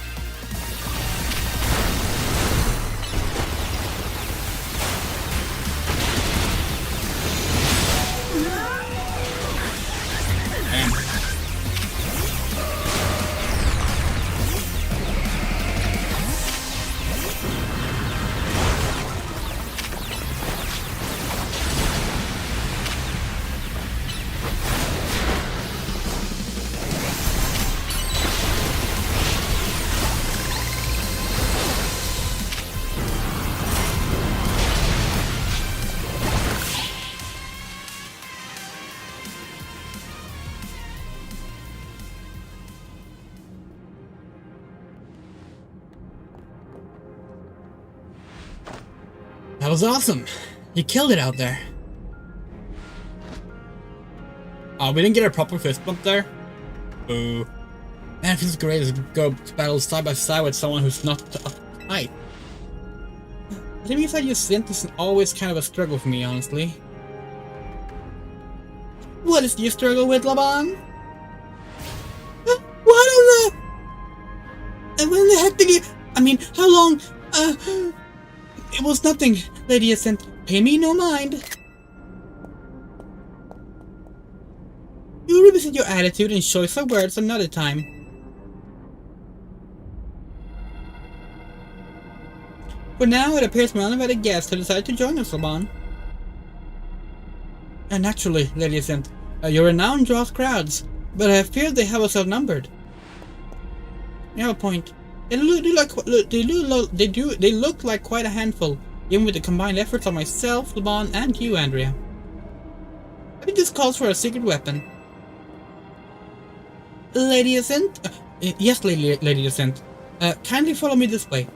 That was awesome. You killed it out there. Oh, we didn't get a proper fist bump there. Boo. Man, it feels great to go battle side by side with someone who's not uptight. But it means that your synth is always kind of a struggle for me, honestly. What is your struggle with, Laban? What in the... And when the heck did you... I mean, how long... It was nothing, Lady Ascent. Pay me no mind. You'll revisit your attitude and choice of words another time. For now, it appears my uninvited guests have decided to join us, Laban. And naturally, Lady Ascent, your renown draws crowds, but I fear they have us outnumbered. You have a point. They look like quite a handful, even with the combined efforts of myself, Laban, and you, Andrea. I think this calls for a secret weapon. Lady Ascent? Yes, Lady Ascent. Kindly follow me this way.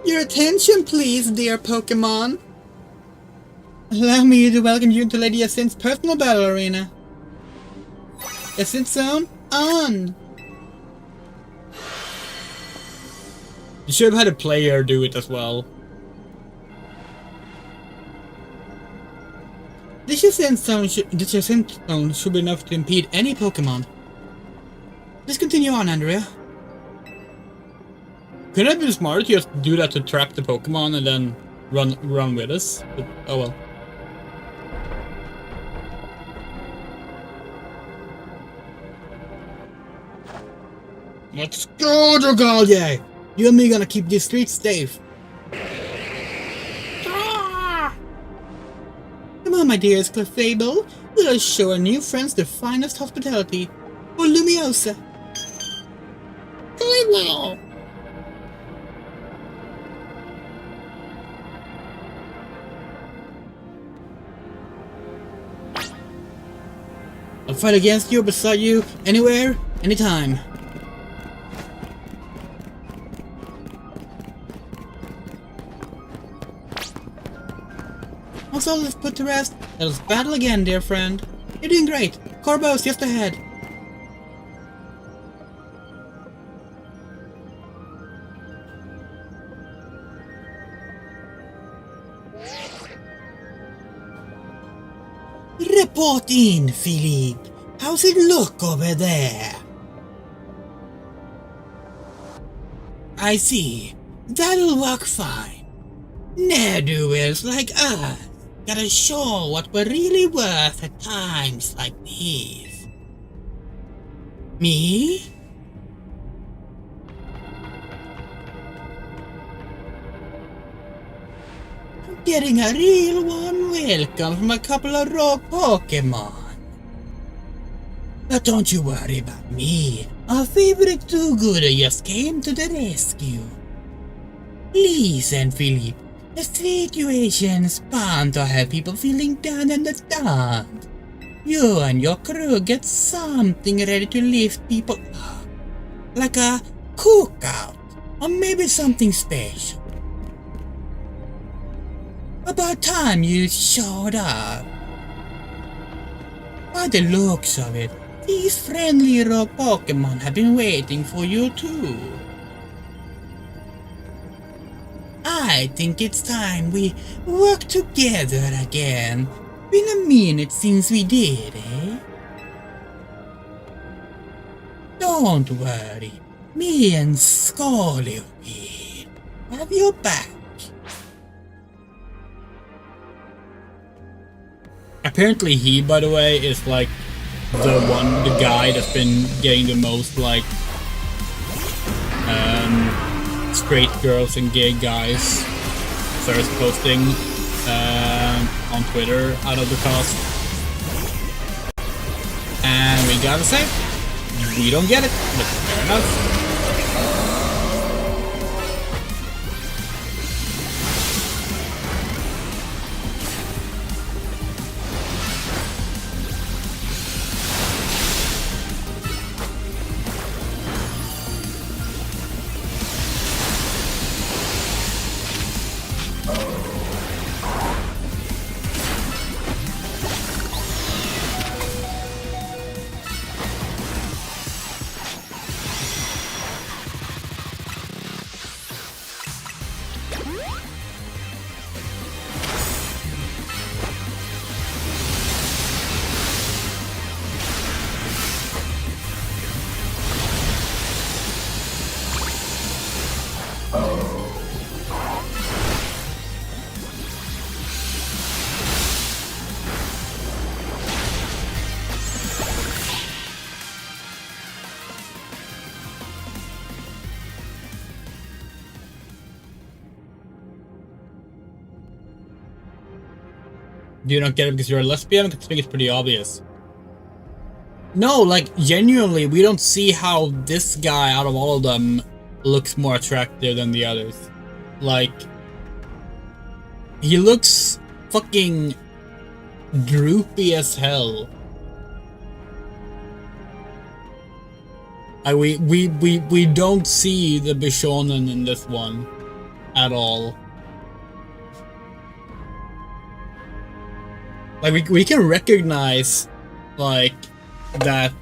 Your attention, please, dear PoKéMoN. Allow me to welcome you to Lady Ascent's personal battle arena. Ascent Zone, on! You should have had a player do it as well. This Ascent Zone should be enough to impede any Pokémon. Let's continue on, Andrea. Couldn't it have been smarter to just do that to trap the Pokémon and then run with us? But, oh well. Let's go, Dragalge! You and me gonna keep these streets safe. Ah! Come on, my dears, Clefable. Let us show our new friends the finest hospitality. For Lumiose. Clefable! I'll fight against you, beside you, anywhere, anytime. Once all is put to rest, let us battle again, dear friend. You're doing great. Corbo's just ahead. Report in, Philippe. How's it look over there? I see. That'll work fine. Ne'er-do-wells like us gotta show what we're really worth at times like these. Me? I'm getting a real warm welcome from a couple of rogue Pokémon. But don't you worry about me. Our favorite do-gooder just came to the rescue. Listen, Philippe. The situation's bound to have people feeling down in the dump. You and your crew get something ready to lift people up. Like a cookout, or maybe something special. About time you showed up. By the looks of it, These friendly rogue Pokemon have been waiting for you too. I think it's time we work together again. Been a minute since we did, eh? Don't worry, me and Scarlet have your back. Apparently he, by the way, is like the guy that's been getting the most like straight girls and gay guys starts posting on Twitter out of the cast. And we gotta say, we don't get it, but fair enough. Do you not get it because you're a lesbian? I think it's pretty obvious. No, like, genuinely, we don't see how this guy out of all of them looks more attractive than the others. Like, he looks fucking droopy as hell. We don't see the Bishonen in this one at all. Like, we can recognize, like, that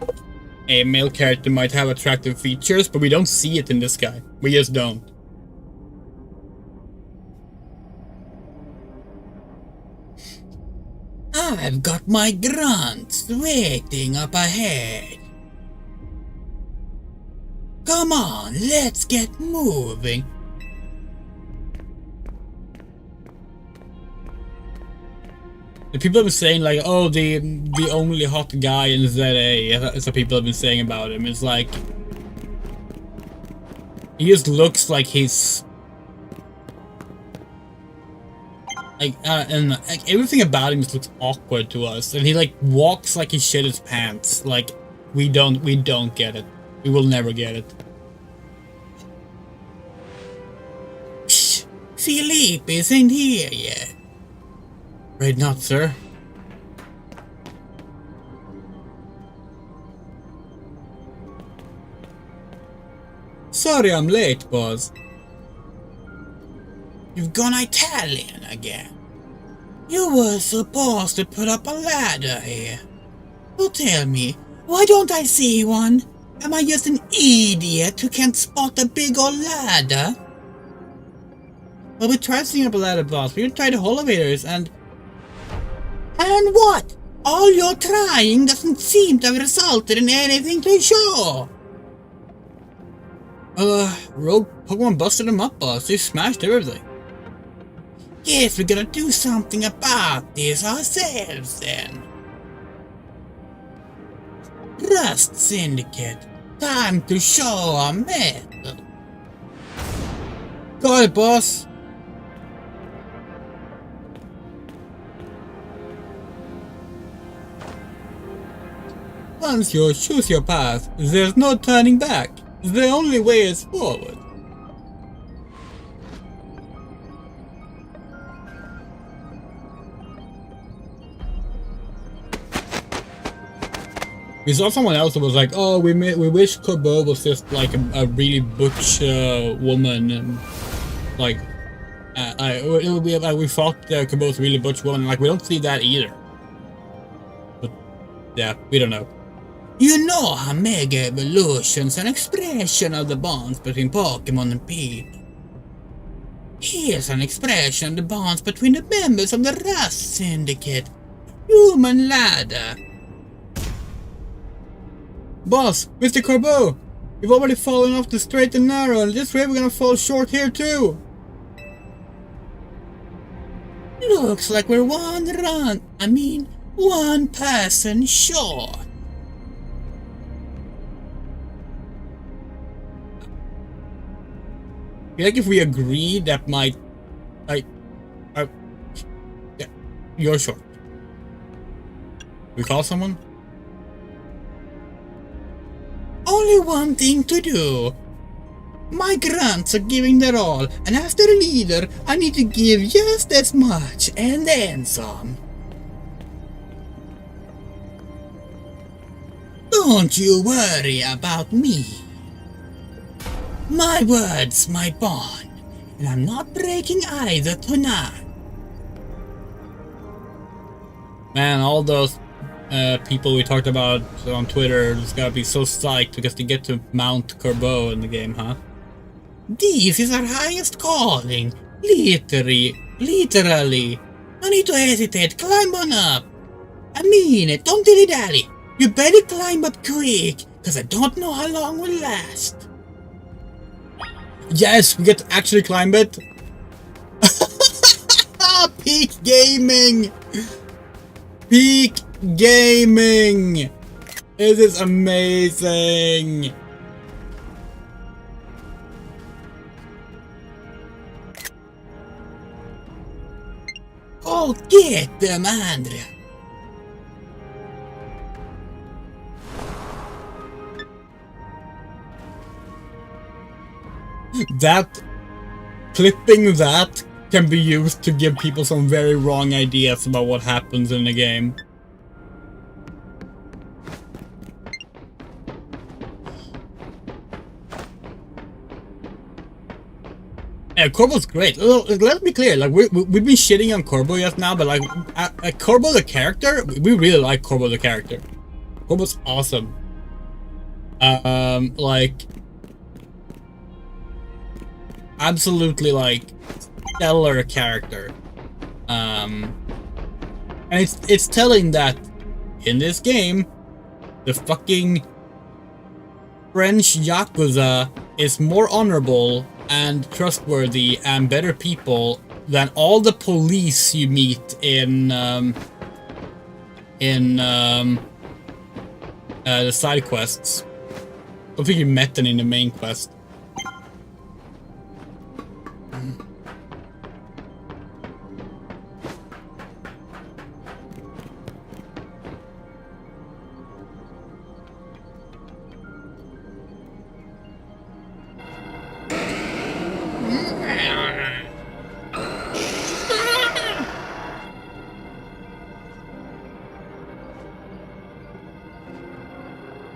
a male character might have attractive features, but we don't see it in this guy. We just don't. I've got my grunts waiting up ahead. Come on, let's get moving. The people have been saying like, oh, the only hot guy in ZA, that's what people have been saying about him. It's like, he just looks like he's like, and like, everything about him just looks awkward to us, and he like walks like he shit his pants. Like, we don't get it. We will never get it. Psh, Philippe isn't here yet. Right not, sir. Sorry I'm late, boss. You've gone Italian again. You were supposed to put up a ladder here. So tell me, why don't I see one? Am I just an idiot who can't spot a big old ladder? Well, we tried setting up a ladder, boss. We tried the elevators and... And what? All your trying doesn't seem to have resulted in anything to show. Rogue Pokemon busted them up, boss. They smashed everything. Guess we're gonna do something about this ourselves, then. Rust Syndicate. Time to show our mettle. Got it, boss. Once you choose your path, there's no turning back. The only way is forward. We saw someone else who was like, "Oh, we wish Kobo was just like a really butch woman, and like, it would be like we thought Kobo was a really butch woman. Like, we don't see that either. But yeah, we don't know. You know how Mega Evolution's an expression of the bonds between Pokemon and people. Here's an expression of the bonds between the members of the Rust Syndicate. Human Ladder. Boss, Mr. Corbeau, we've already fallen off the straight and narrow, and this way we're gonna fall short here too. Looks like we're one person short. I feel like if we agree that might... yeah, you're short. We call someone? Only one thing to do. My grunts are giving their all, and as their leader, I need to give just as much and then some. Don't you worry about me. My word's my bond, and I'm not breaking either tonight. Man, all those people we talked about on Twitter just gotta be so psyched because they get to mount Corbeau in the game, huh? This is our highest calling. Literally. No need to hesitate, climb on up. I mean it, don't dilly-dally. You better climb up quick, cause I don't know how long we'll last. Yes, we get to actually climb it. Peak gaming! Peak gaming! This is amazing! Oh, get them, Andrea! Clipping that can be used to give people some very wrong ideas about what happens in the game. Yeah, Corbeau's great. Let's be clear, like we've been shitting on Corbeau just now, but like Corbeau the character, we really like Corbeau the character. Corbeau's awesome. Like absolutely like stellar character. And it's telling that in this game, the fucking French Yakuza is more honorable and trustworthy and better people than all the police you meet in the side quests. I don't think you met them in the main quest.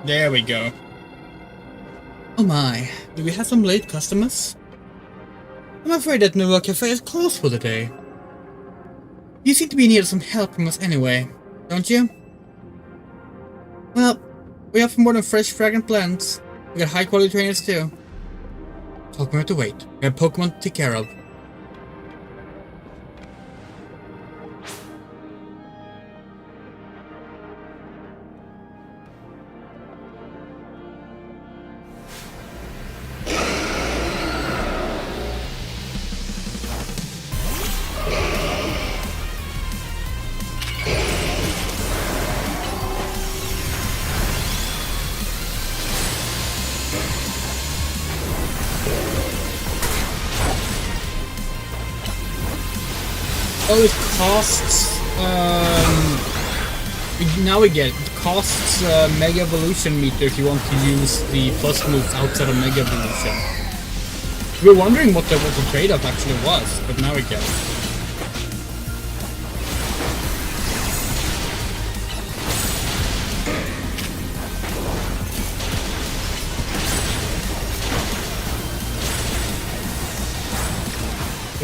There we go. Oh my, do we have some late customers? I'm afraid that Nouveau Cafe is closed for the day. You seem to be in need of some help from us anyway, don't you? Well, we offer more than fresh, fragrant plants. We got high quality trainers too. Pokemon have to wait. We have Pokemon to take care of. Oh, it costs, now we get it. It costs Mega Evolution meter if you want to use the plus moves outside of Mega Evolution. We were wondering what the trade-off actually was, but now we get it.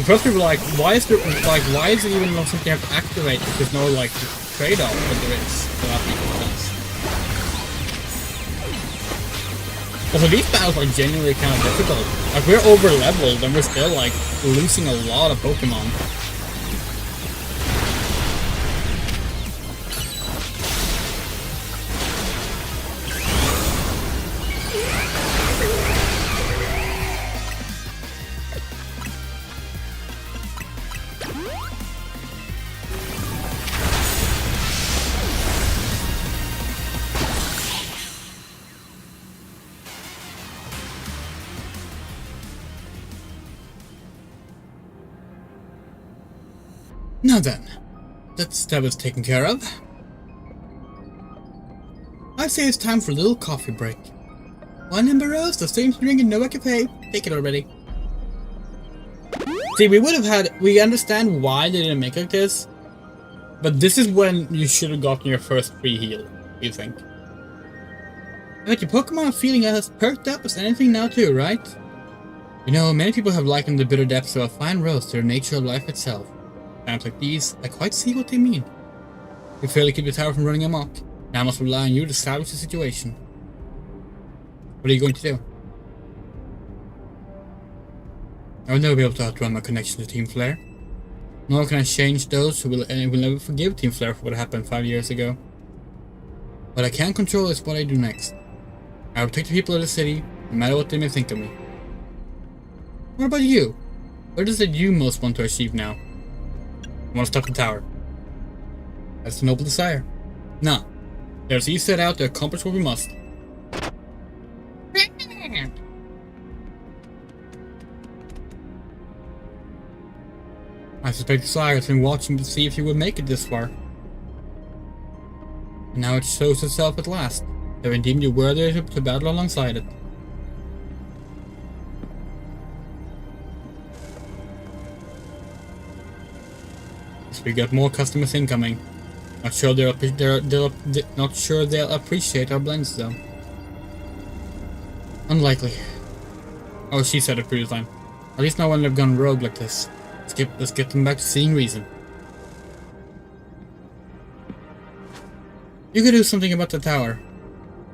First people were like, why is it even not something I have to activate if there's no like trade-off, but there is. So that makes sense. Also, these battles are genuinely kind of difficult. Like, we're over-leveled and we're still, like, losing a lot of Pokemon. Now then, that was taken care of. I say it's time for a little coffee break. One Emberose, the same drink in Nova Cafe. Take it already. See, we understand why they didn't make it like this, but this is when you should have gotten your first free heal, you think. I bet your Pokemon are feeling as perked up as anything now too, right? You know, many people have likened the bitter depths of a fine rose to the nature of life itself. Times like these, I quite see what they mean. We fairly keep the tower from running amok. Now I must rely on you to salvage the situation. What are you going to do? I will never be able to outrun my connection to Team Flare. Nor can I change those who will never forgive Team Flare for what happened 5 years ago. What I can control is what I do next. I will protect the people of the city, no matter what they may think of me. What about you? What is it you most want to achieve now? I want to stop the tower. That's a noble desire. Now, let us each set out to accomplish what we must. I suspect the Sire has been watching to see if you would make it this far. And now it shows itself at last, having deemed you worthy to battle alongside it. We got more customers incoming. Not sure they'll appreciate our blends though. Unlikely. Oh, she said it previous time. At least not when they've gone rogue like this. Let's get them back to seeing reason. You could do something about the tower.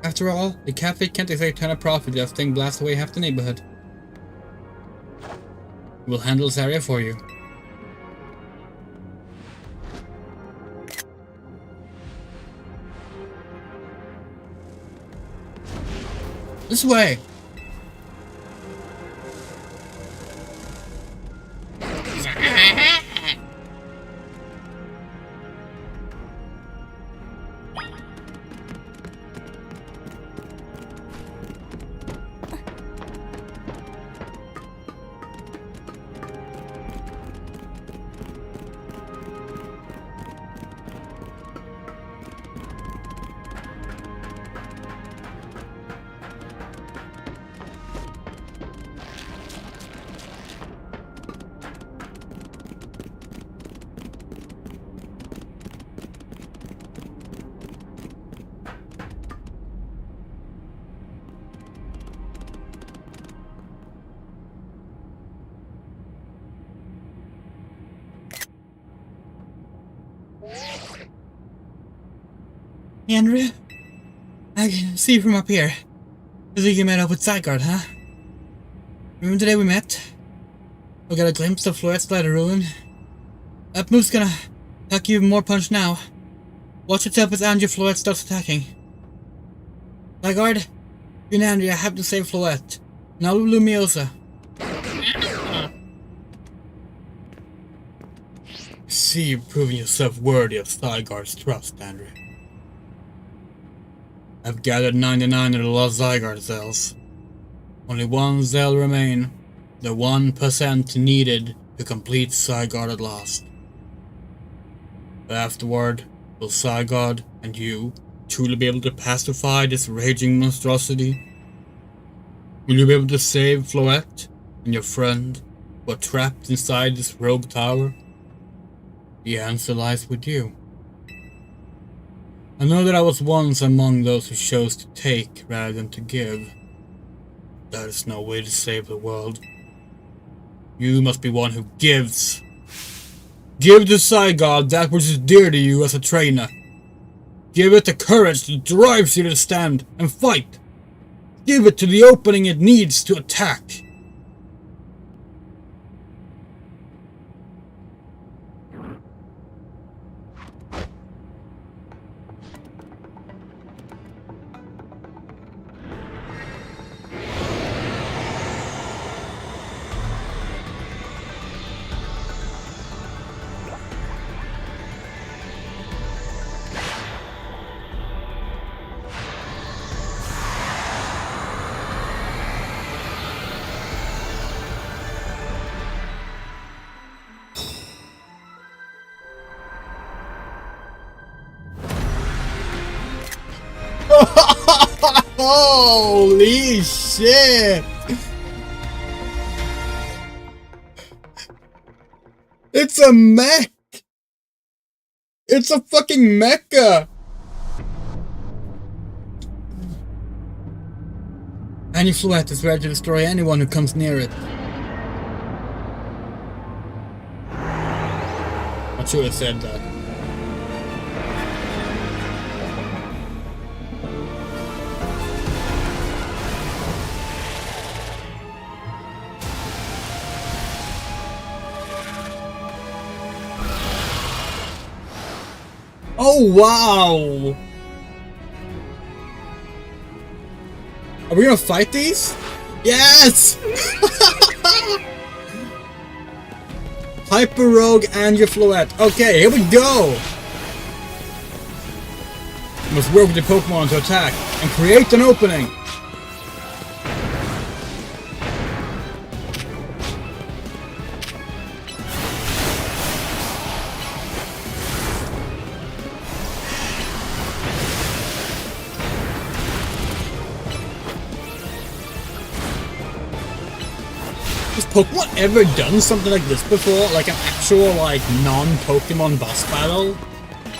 After all, the cafe can't expect a ton of profit if that thing blasts away half the neighborhood. We'll handle this area for you. This way! Andrea? I can see you from up here. As we met up with Zygarde, huh? Remember the day we met? We got a glimpse of Florette's Blighted Ruin. That move's gonna pack you even more punch now. Watch yourself as Andrea Florette starts attacking. Zygarde, you and Andrea have to save Florette. Now Lumiose. See you've proven yourself worthy of Zygarde's trust, Andrea. I've gathered 99 of the lost Zygarde cells. Only one cell remain, the 1% needed to complete Zygarde at last. But afterward, will Zygarde and you truly be able to pacify this raging monstrosity? Will you be able to save Florette and your friend who are trapped inside this rogue tower? The answer lies with you. I know that I was once among those who chose to take rather than to give. That is no way to save the world. You must be one who gives. Give to Zygarde that which is dear to you as a trainer. Give it the courage that drives you to stand and fight. Give it to the opening it needs to attack. Holy shit! It's a mech! It's a fucking mecha! And your fluet is ready to destroy anyone who comes near it. I should have said that. Oh wow! Are we gonna fight these? Yes! Hyper Rogue and your fluet. Okay, here we go! You must work with the Pokemon to attack and create an opening. Has Pokemon ever done something like this before? Like an actual, like, non-Pokemon boss battle?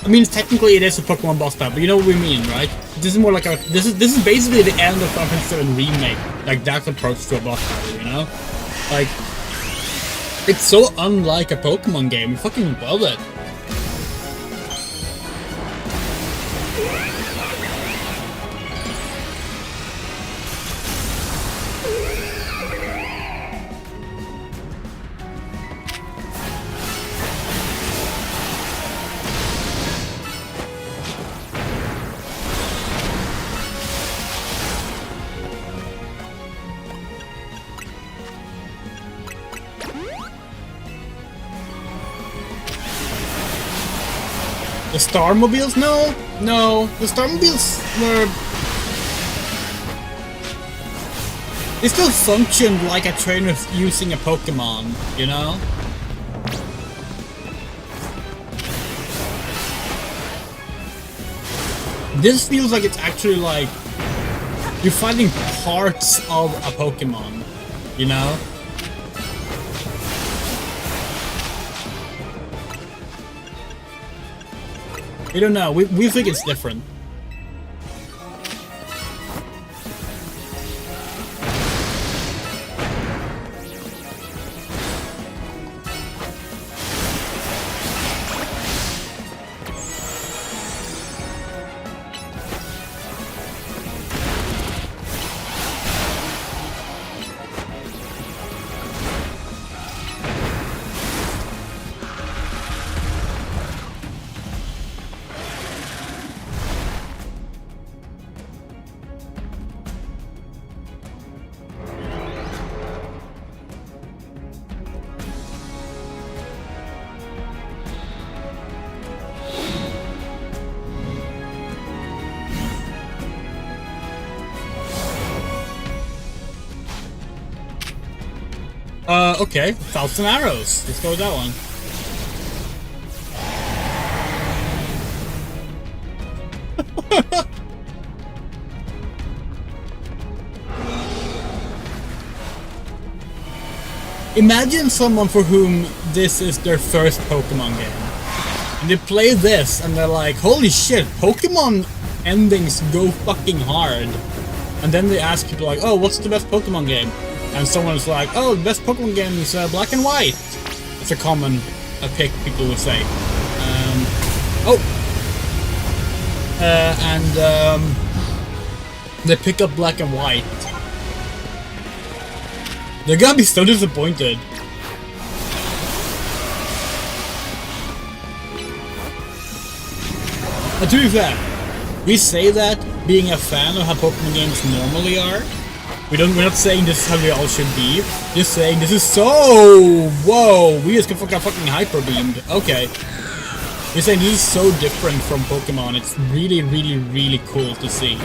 I mean, technically it is a Pokemon boss battle, but you know what we mean, right? This is more like a... This is basically the end of Final Fantasy VII Remake. Like, that approach to a boss battle, you know? Like... It's so unlike a Pokemon game. I fucking love it. The Starmobiles? No, no. The Starmobiles were... They still functioned like a trainer using a Pokemon, you know? This feels like it's actually like... You're fighting parts of a Pokemon, you know? We don't know. We think it's different. Okay. 1,000 arrows. Let's go with that one. Imagine someone for whom this is their first Pokemon game. And they play this and they're like, holy shit, Pokemon endings go fucking hard. And then they ask people like, oh, what's the best Pokemon game? And someone's like, oh, the best Pokemon game is Black and White. It's a common pick people would say. They pick up black and white. They're gonna be so disappointed. But to be fair, we say that being a fan of how Pokemon games normally are. We're not saying this is how they all should be. Just saying this is so... Whoa, we just got fucking hyper beamed. Okay. We're saying this is so different from Pokemon. It's really, really, really cool to see.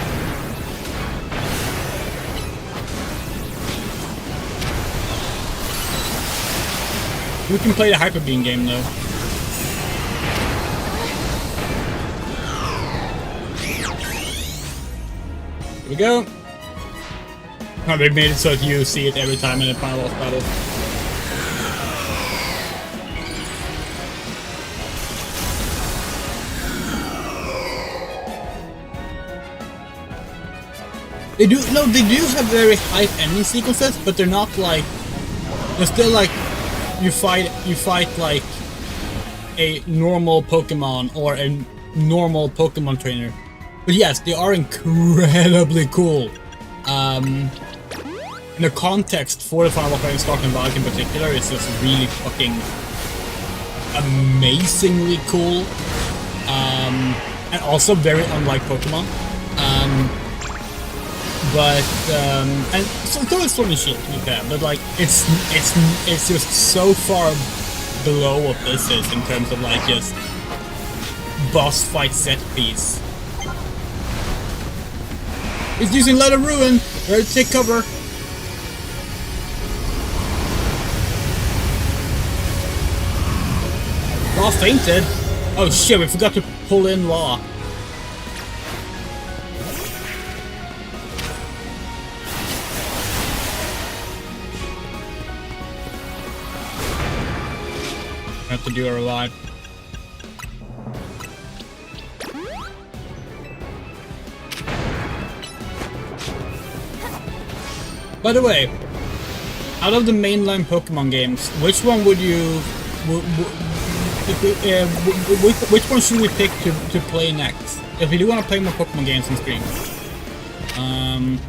We can play the hyper beam game though. Here we go. Oh, they made it so that you see it every time in a final boss battle. They do have very hype ending sequences, but they're not like, they're still like you fight like a normal Pokemon or a normal Pokemon trainer. But yes, they are incredibly cool. The context for the final boss Stark and Violet in particular is just really fucking amazingly cool. And also very unlike Pokemon. And so it's Sword and Shield to be fair, but like it's just so far below what this is in terms of like just boss fight set piece. It's using Light of Ruin. Ready to take cover. Law fainted. Oh shit, we forgot to pull in Law. Have to do her alive. By the way, out of the mainline Pokemon games, which one would you, which one should we pick to play next? If we do want to play more Pokemon games on stream. And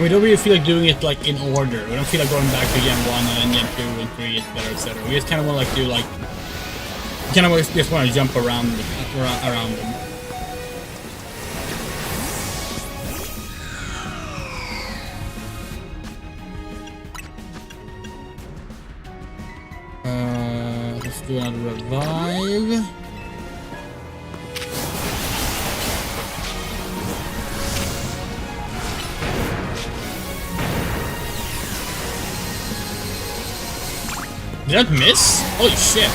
we don't really feel like doing it like in order. We don't feel like going back to Gen 1 and then Gen 2 and 3, etc, etc. We just kind of want to like do like, kind of just want to jump around them. Let's do another revive. Did that miss? Holy shit.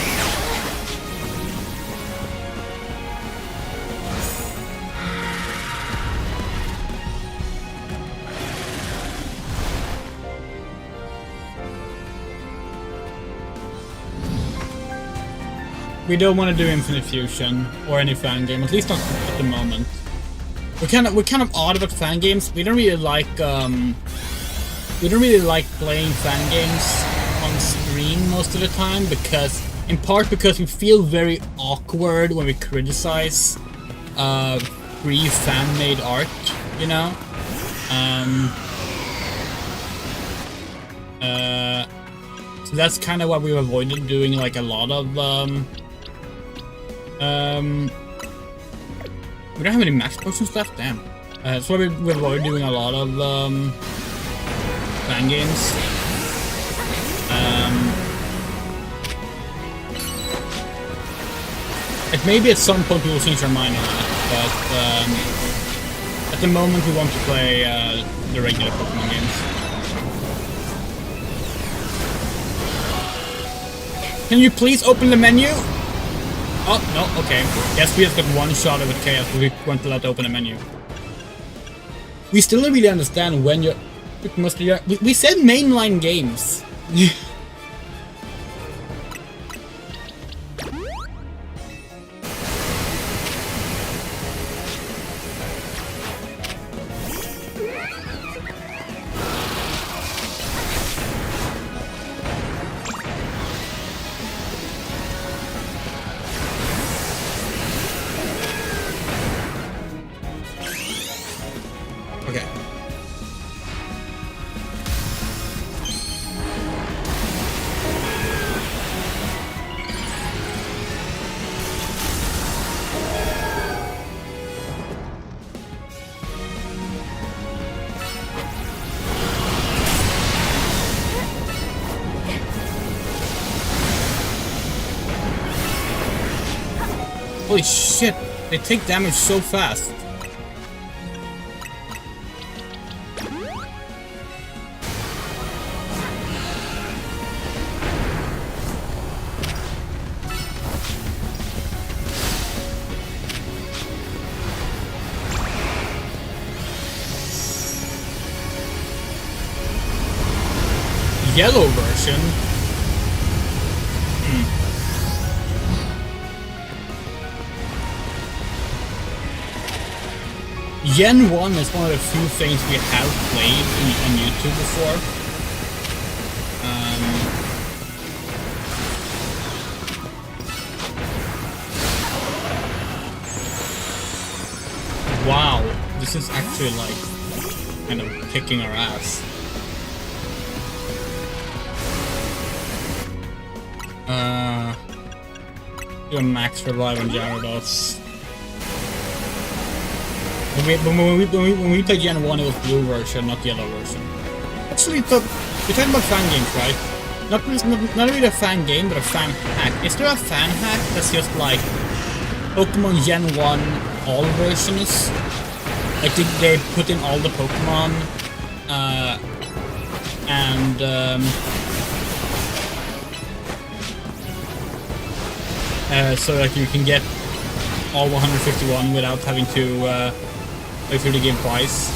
We don't want to do Infinite Fusion or any fan game, at least not at the moment. We're kind of odd about fan games. We don't really like playing fan games on stream most of the time in part because we feel very awkward when we criticize free fan-made art, you know? So that's kind of why we've avoided doing like a lot of we don't have any max potions left, damn. That's why we've avoided doing a lot of fan games. It may be at some point we will change our mind on that, but at the moment we want to play the regular Pokemon games. Can you please open the menu? Oh, no, okay. Yes, we just got one shot of it chaos, but we weren't allowed to open the menu. We still don't really understand when you're... We said mainline games. Holy shit, they take damage so fast. Yellow version? Gen 1 is one of the few things we have played on YouTube before. Wow, this is actually like kind of kicking our ass. Do a max revive on Gyarados. When we played Gen 1, it was blue version, not yellow version. Actually, you're talking about fan games, right? Not really a fan game, but a fan hack. Is there a fan hack that's just like Pokemon Gen 1 all versions? Like they put in all the Pokemon, so like you can get all 151 without having to play through the game twice,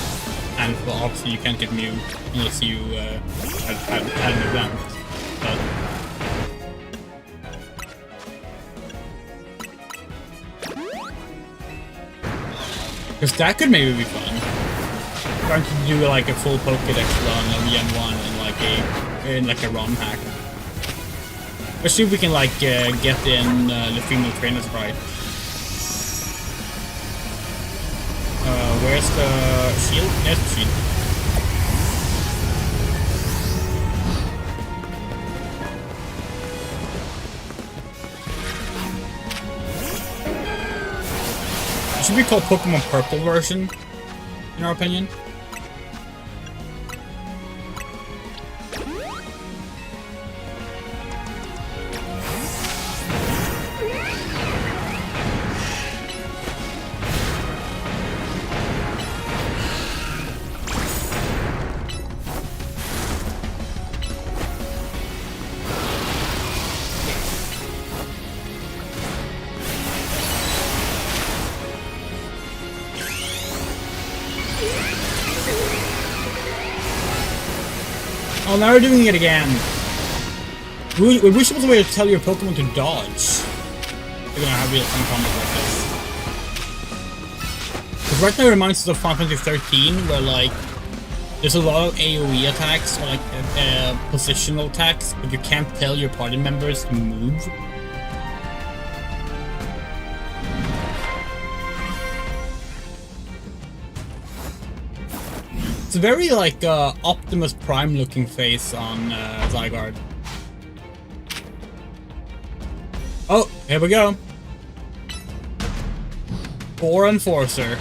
and well, obviously you can't get Mew unless you had an event. Because that could maybe be fun. Trying to do like a full Pokédex run of Gen 1 in like a ROM hack. Especially if we can like get in the female trainer sprite. Where's the shield? There's the shield. It should be called Pokemon Purple version, in our opinion. Oh, now we're doing it again. We wish there was a way to tell your Pokemon to dodge. You're gonna have real fun combos like this. Because right now it reminds us of Final Fantasy 13, where like there's a lot of AoE attacks or like positional attacks, but you can't tell your party members to move. It's very like Optimus Prime looking face on Zygarde. Oh, here we go. 4 Enforcer.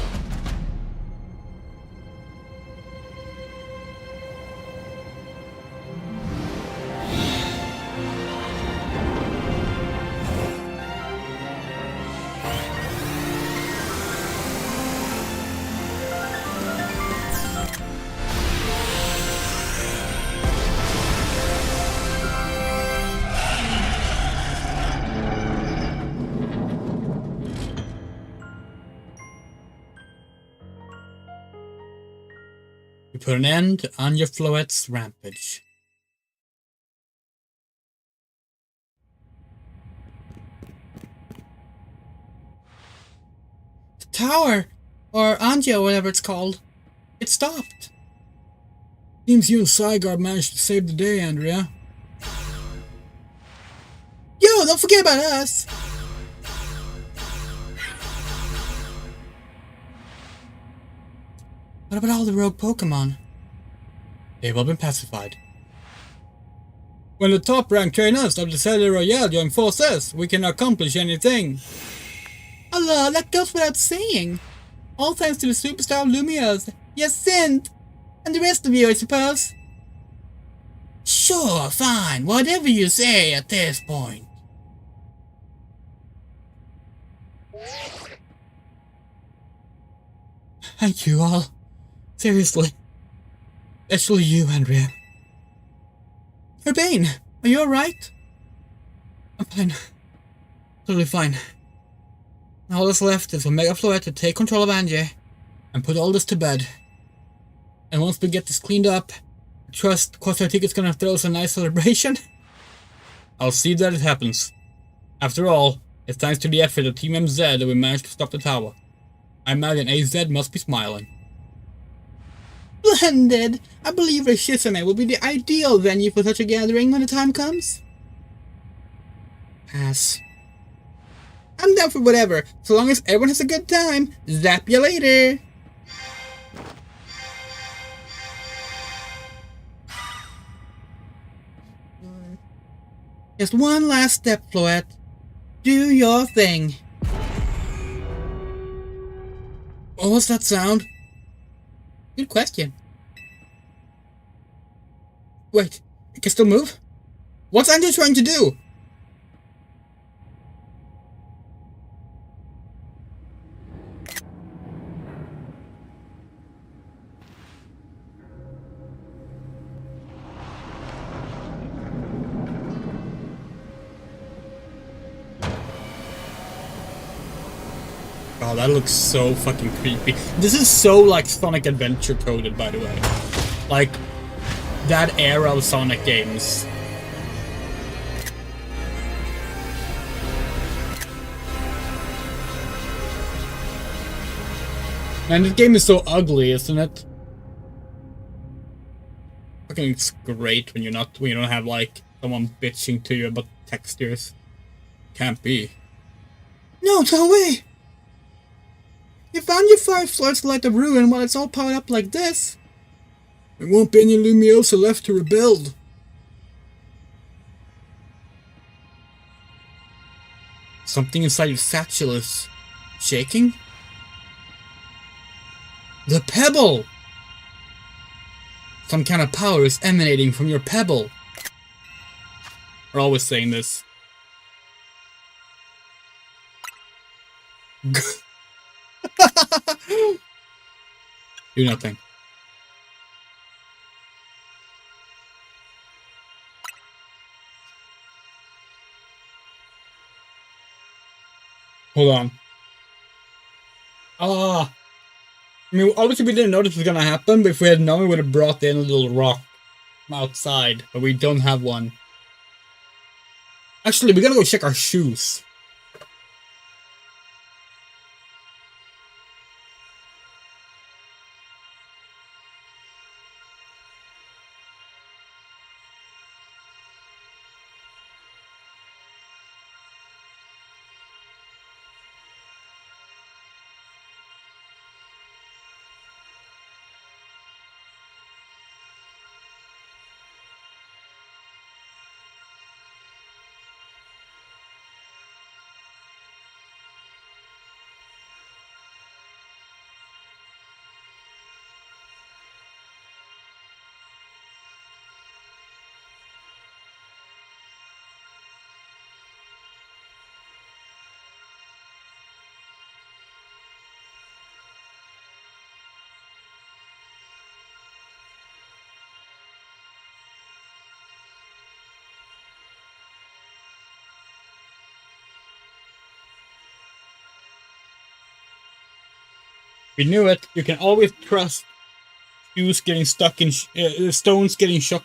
You put an end to Anya Floette's rampage. The tower, or Anya, whatever it's called, it stopped. Seems you and Zygarde managed to save the day, Andrea. Yo, don't forget about us! What about all the rogue Pokemon? They've all been pacified. When the top-ranked trainers of the Cellular Royale join forces, we can accomplish anything. Allah, that goes without saying. All thanks to the superstar Lumiose, Yacinth, and the rest of you, I suppose. Sure, fine, whatever you say at this point. Thank you all. Seriously. Especially you, Andrea. Urbane, are you alright? I'm fine. Totally fine. Now all that's left is for Mega Floette to take control of Angie and put all this to bed. And once we get this cleaned up, I trust Quasartica's gonna throw us a nice celebration. I'll see that it happens. After all, it's thanks to the effort of Team MZ that we managed to stop the tower. I imagine AZ must be smiling. Splendid! I believe Rishisame will be the ideal venue for such a gathering when the time comes. Pass. I'm down for whatever, so long as everyone has a good time. Zap you later! Just one last step, Floette. Do your thing. What was that sound? Good question. Wait, it can still move? What's Andrew trying to do? Oh, that looks so fucking creepy. This is so like Sonic Adventure coded, by the way. Like, that era of Sonic games. And this game is so ugly, isn't it? Fucking it's great when you don't have like someone bitching to you about textures. Can't be. No, no way! You found your 5 slots to light the ruin while it's all powered up like this. There won't be any Lumiose left to rebuild. Something inside your satchel is shaking? The pebble! Some kind of power is emanating from your pebble. We're always saying this. Do nothing. Hold on. I mean, obviously we didn't know this was gonna happen, but if we had known, we would have brought in a little rock from outside, but we don't have one. Actually, we gotta go check our shoes. We knew it. You can always trust shoes getting stuck in stones getting stuck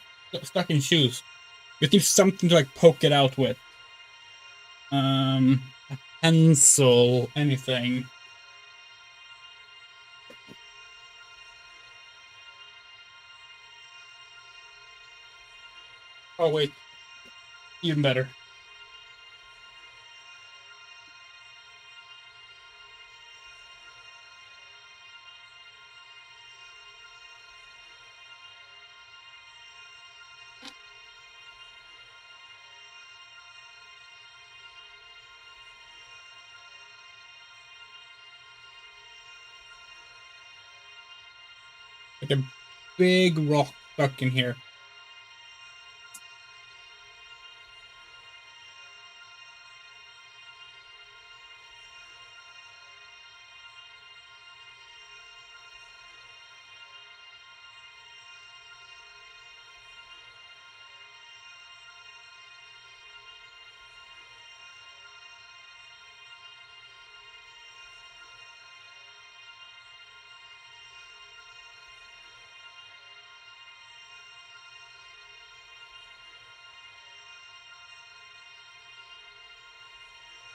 in shoes. You need something to like poke it out with. A pencil, anything. Oh wait, even better. Like a big rock stuck in here.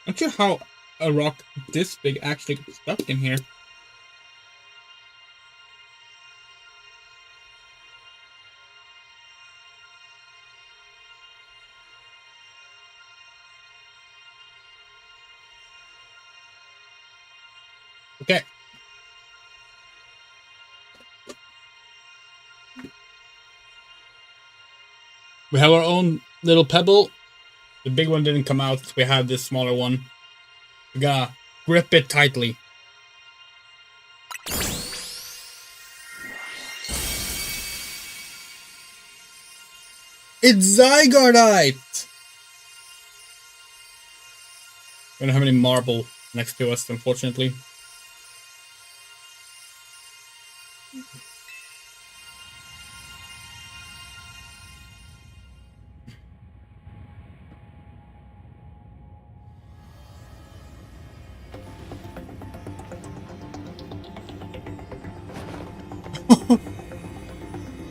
Not sure how a rock this big actually gets stuck in here. Okay. We have our own little pebble. The big one didn't come out, so we have this smaller one. We gotta grip it tightly. It's Zygardite! We don't have any marble next to us, unfortunately.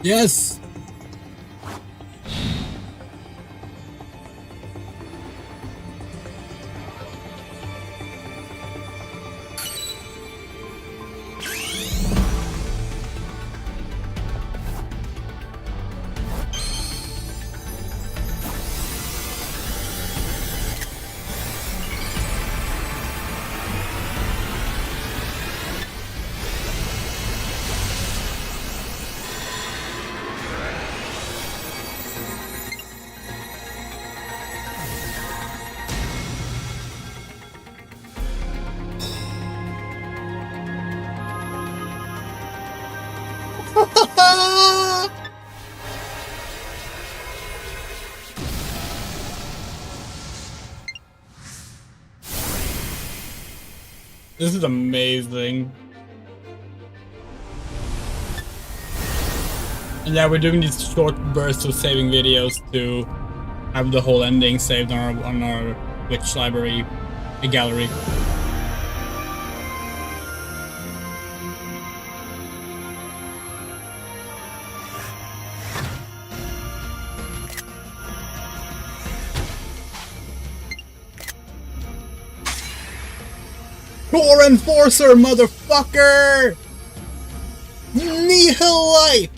Yes! This is amazing. And yeah, we're doing these short bursts of saving videos to have the whole ending saved on our Twitch library gallery. Core Enforcer, motherfucker! Nihilite!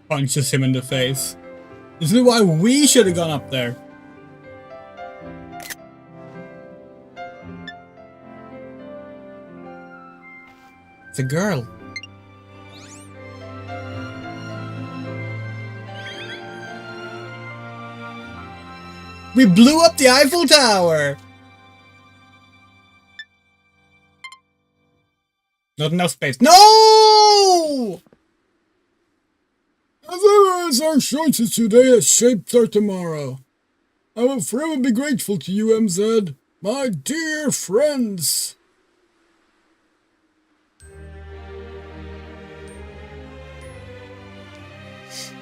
Punches him in the face. This is why we should have gone up there. It's a girl. We blew up the Eiffel Tower! Not enough space. No! As ever as our choices today has shaped our tomorrow, I will forever be grateful to you, MZ, my dear friends.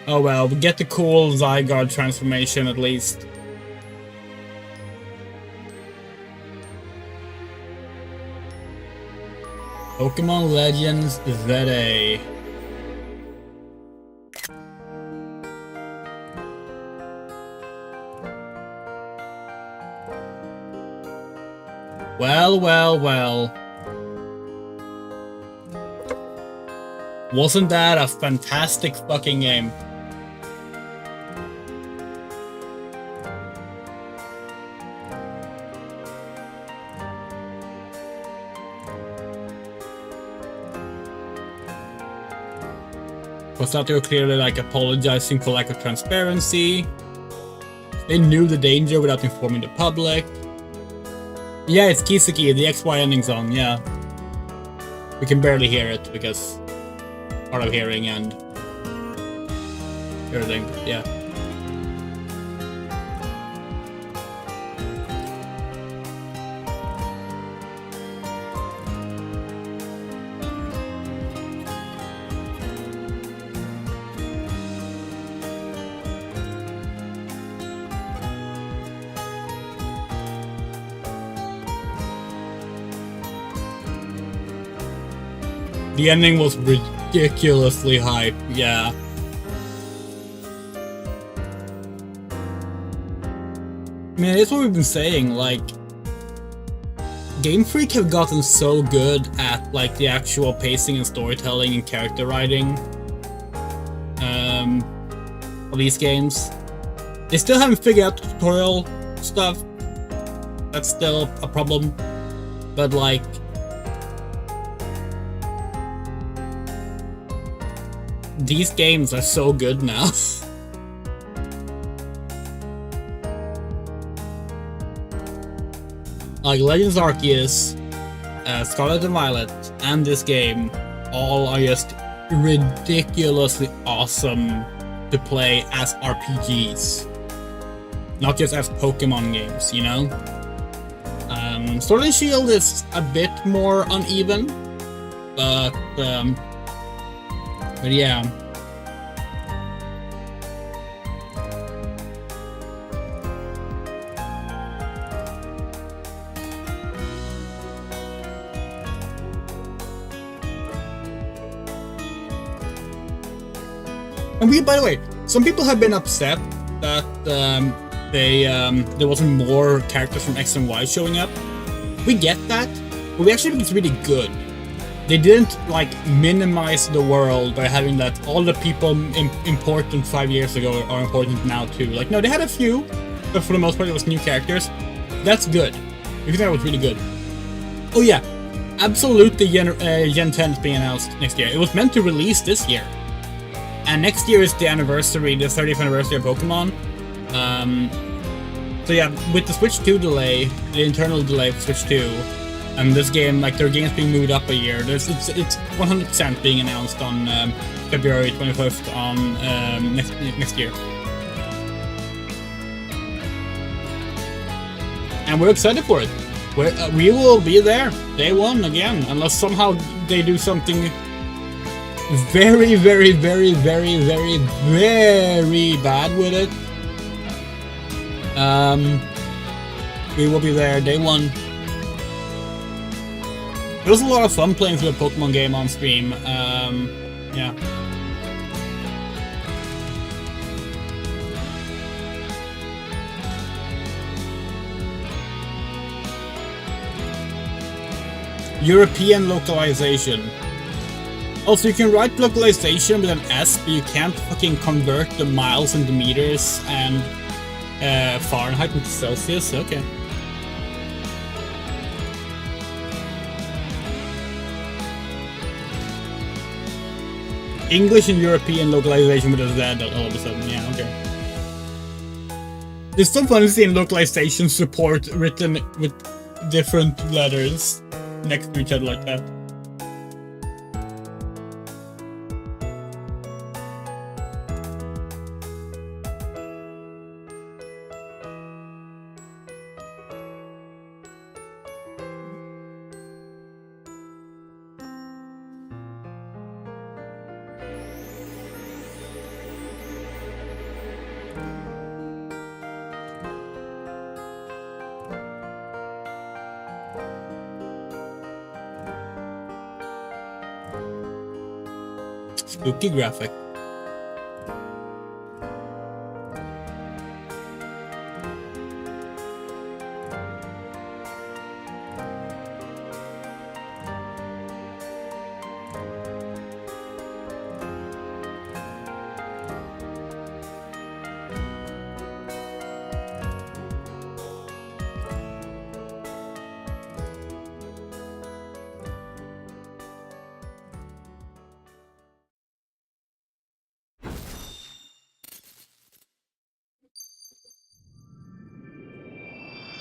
Oh well, we get the cool Zygarde transformation at least. PoKéMoN Legends ZA. Well, well, well. Wasn't that a fantastic fucking game? Was that they were clearly like apologizing for lack of transparency. They knew the danger without informing the public. Yeah, it's Kiseki, the XY ending song, yeah. We can barely hear it because hard of hearing and everything, but yeah. The ending was ridiculously hype, yeah. I mean, that's what we've been saying, like, Game Freak have gotten so good at, like, the actual pacing and storytelling and character writing of these games. They still haven't figured out the tutorial stuff. That's still a problem. But, like, these games are so good now. Like Legends Arceus, Scarlet and Violet, and this game all are just ridiculously awesome to play as RPGs. Not just as Pokemon games, you know? Sword and Shield is a bit more uneven, but yeah. And by the way, some people have been upset that there wasn't more characters from X and Y showing up. We get that, but we actually think it's really good. They didn't, like, minimize the world by having that all the people important 5 years ago are important now too. Like, no, they had a few, but for the most part it was new characters. That's good. I think that was really good. Oh yeah, absolutely Gen 10 is being announced next year. It was meant to release this year. And next year is the anniversary, the 30th anniversary of PoKéMon. So yeah, with the Switch 2 delay, the internal delay for Switch 2, and this game, like, their game's being moved up a year. It's 100% being announced on February 21st on next year. And we're excited for it. We will be there day one again, unless somehow they do something very, very, very, very, very, very bad with it. We will be there day one. It was a lot of fun playing through a Pokemon game on stream. Yeah. European localization. Also, you can write localization with an S, but you can't fucking convert the miles into meters and Fahrenheit into Celsius. Okay. English and European localization with a Z all of a sudden. Yeah, okay. It's so funny seeing localization support written with different letters next to each other like that. Spooky graphic.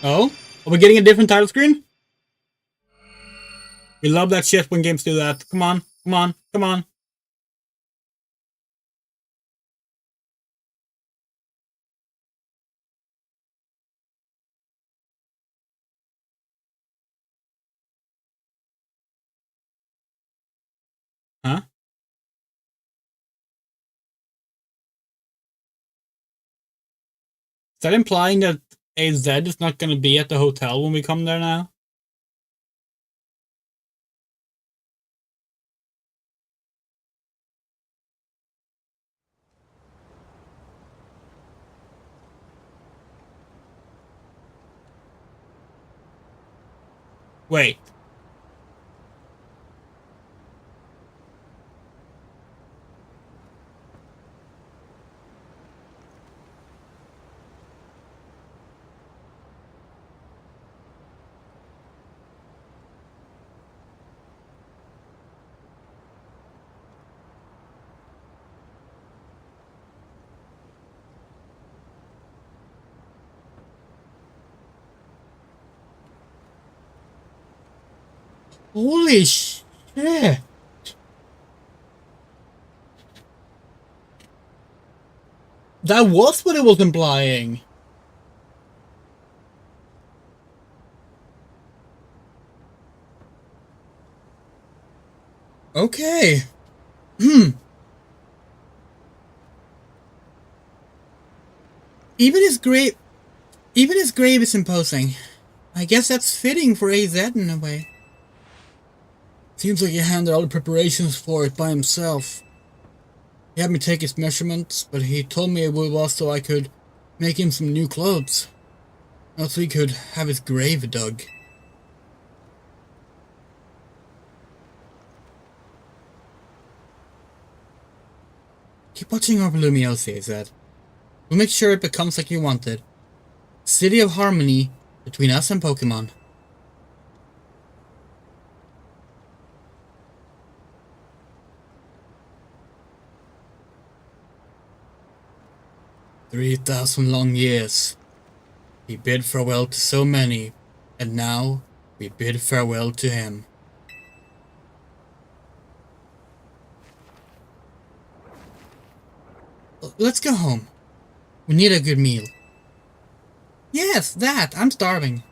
Oh? Are we getting a different title screen? We love that shit when games do that. Come on, come on, come on. Huh? Is that implying that AZ is not going to be at the hotel when we come there now? Wait. Holy shit. That was what it was implying. Okay. Even his grave is imposing. I guess that's fitting for AZ in a way. Seems like he handled all the preparations for it by himself. He had me take his measurements, but he told me it was so I could make him some new clothes. Not so he could have his grave dug. Keep watching over Lumiose, he said. We'll make sure it becomes like you wanted. City of harmony between us and PoKéMoN. "3,000 long years. We bid farewell to so many, and now we bid farewell to him." Let's go home. We need a good meal. Yes, that. I'm starving.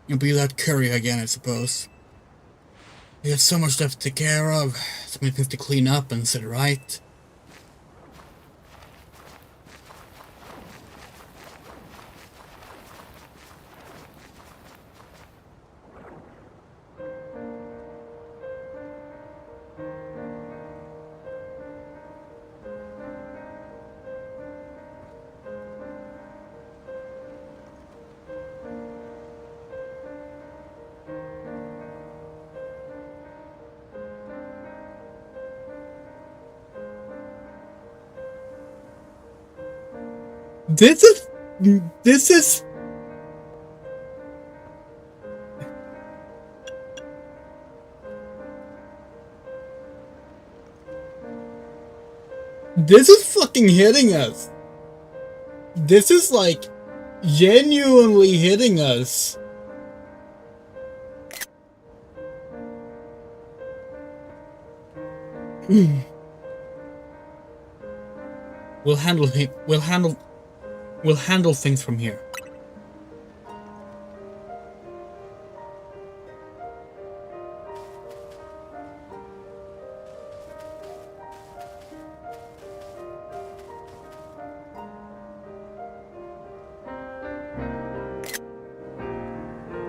You'll be that curry again, I suppose. We have so much stuff to take care of, so many things to clean up and set right. This is this is fucking hitting us. This is like genuinely hitting us. We'll handle things from here.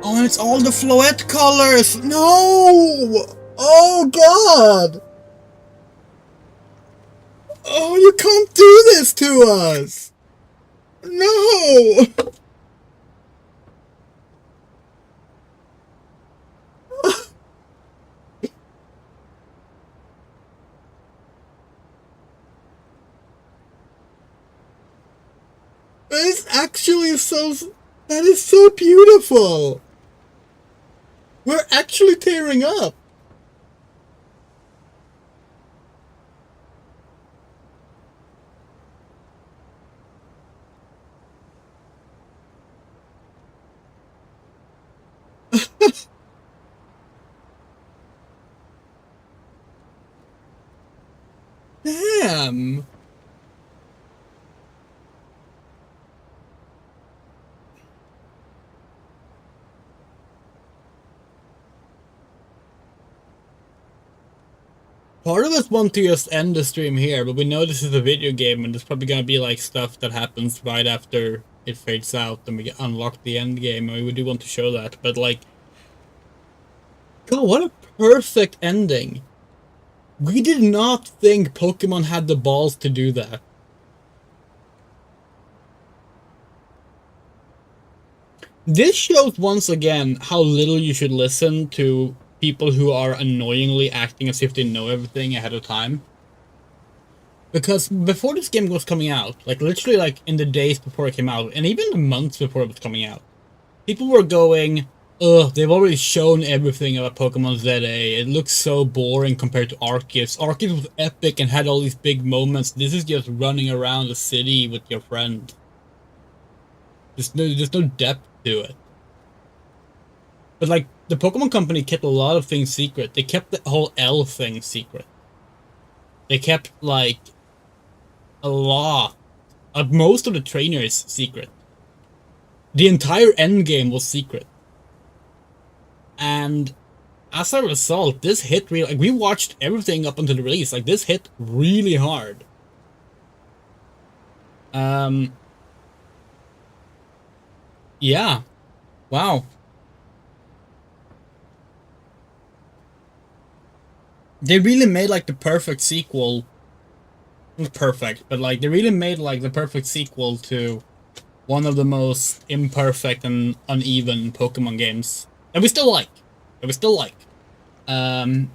Oh, and it's all the Floette colors! No! Oh god! Oh, you can't do this to us! No! That is actually so... That is so beautiful! We're actually tearing up! Damn. Part of us want to just end the stream here, but we know this is a video game and there's probably gonna be like stuff that happens right after it fades out and we unlock the end game, and we do want to show that, but like, God, what a perfect ending. We did not think Pokemon had the balls to do that. This shows once again how little you should listen to people who are annoyingly acting as if they know everything ahead of time. Because before this game was coming out, like literally like in the days before it came out, and even the months before it was coming out, people were going, ugh, they've already shown everything about Pokemon ZA. It looks so boring compared to Arceus. Arceus was epic and had all these big moments. This is just running around the city with your friend. There's no depth to it. But like, the Pokemon Company kept a lot of things secret. They kept the whole L thing secret. They kept like a lot of most of the trainers secret. The entire endgame was secret. And as a result, this hit really, like, we watched everything up until the release. Like, this hit really hard. Yeah. Wow. They really made like the perfect sequel. Not perfect, but like they really made like the perfect sequel to one of the most imperfect and uneven Pokemon games that we still like. In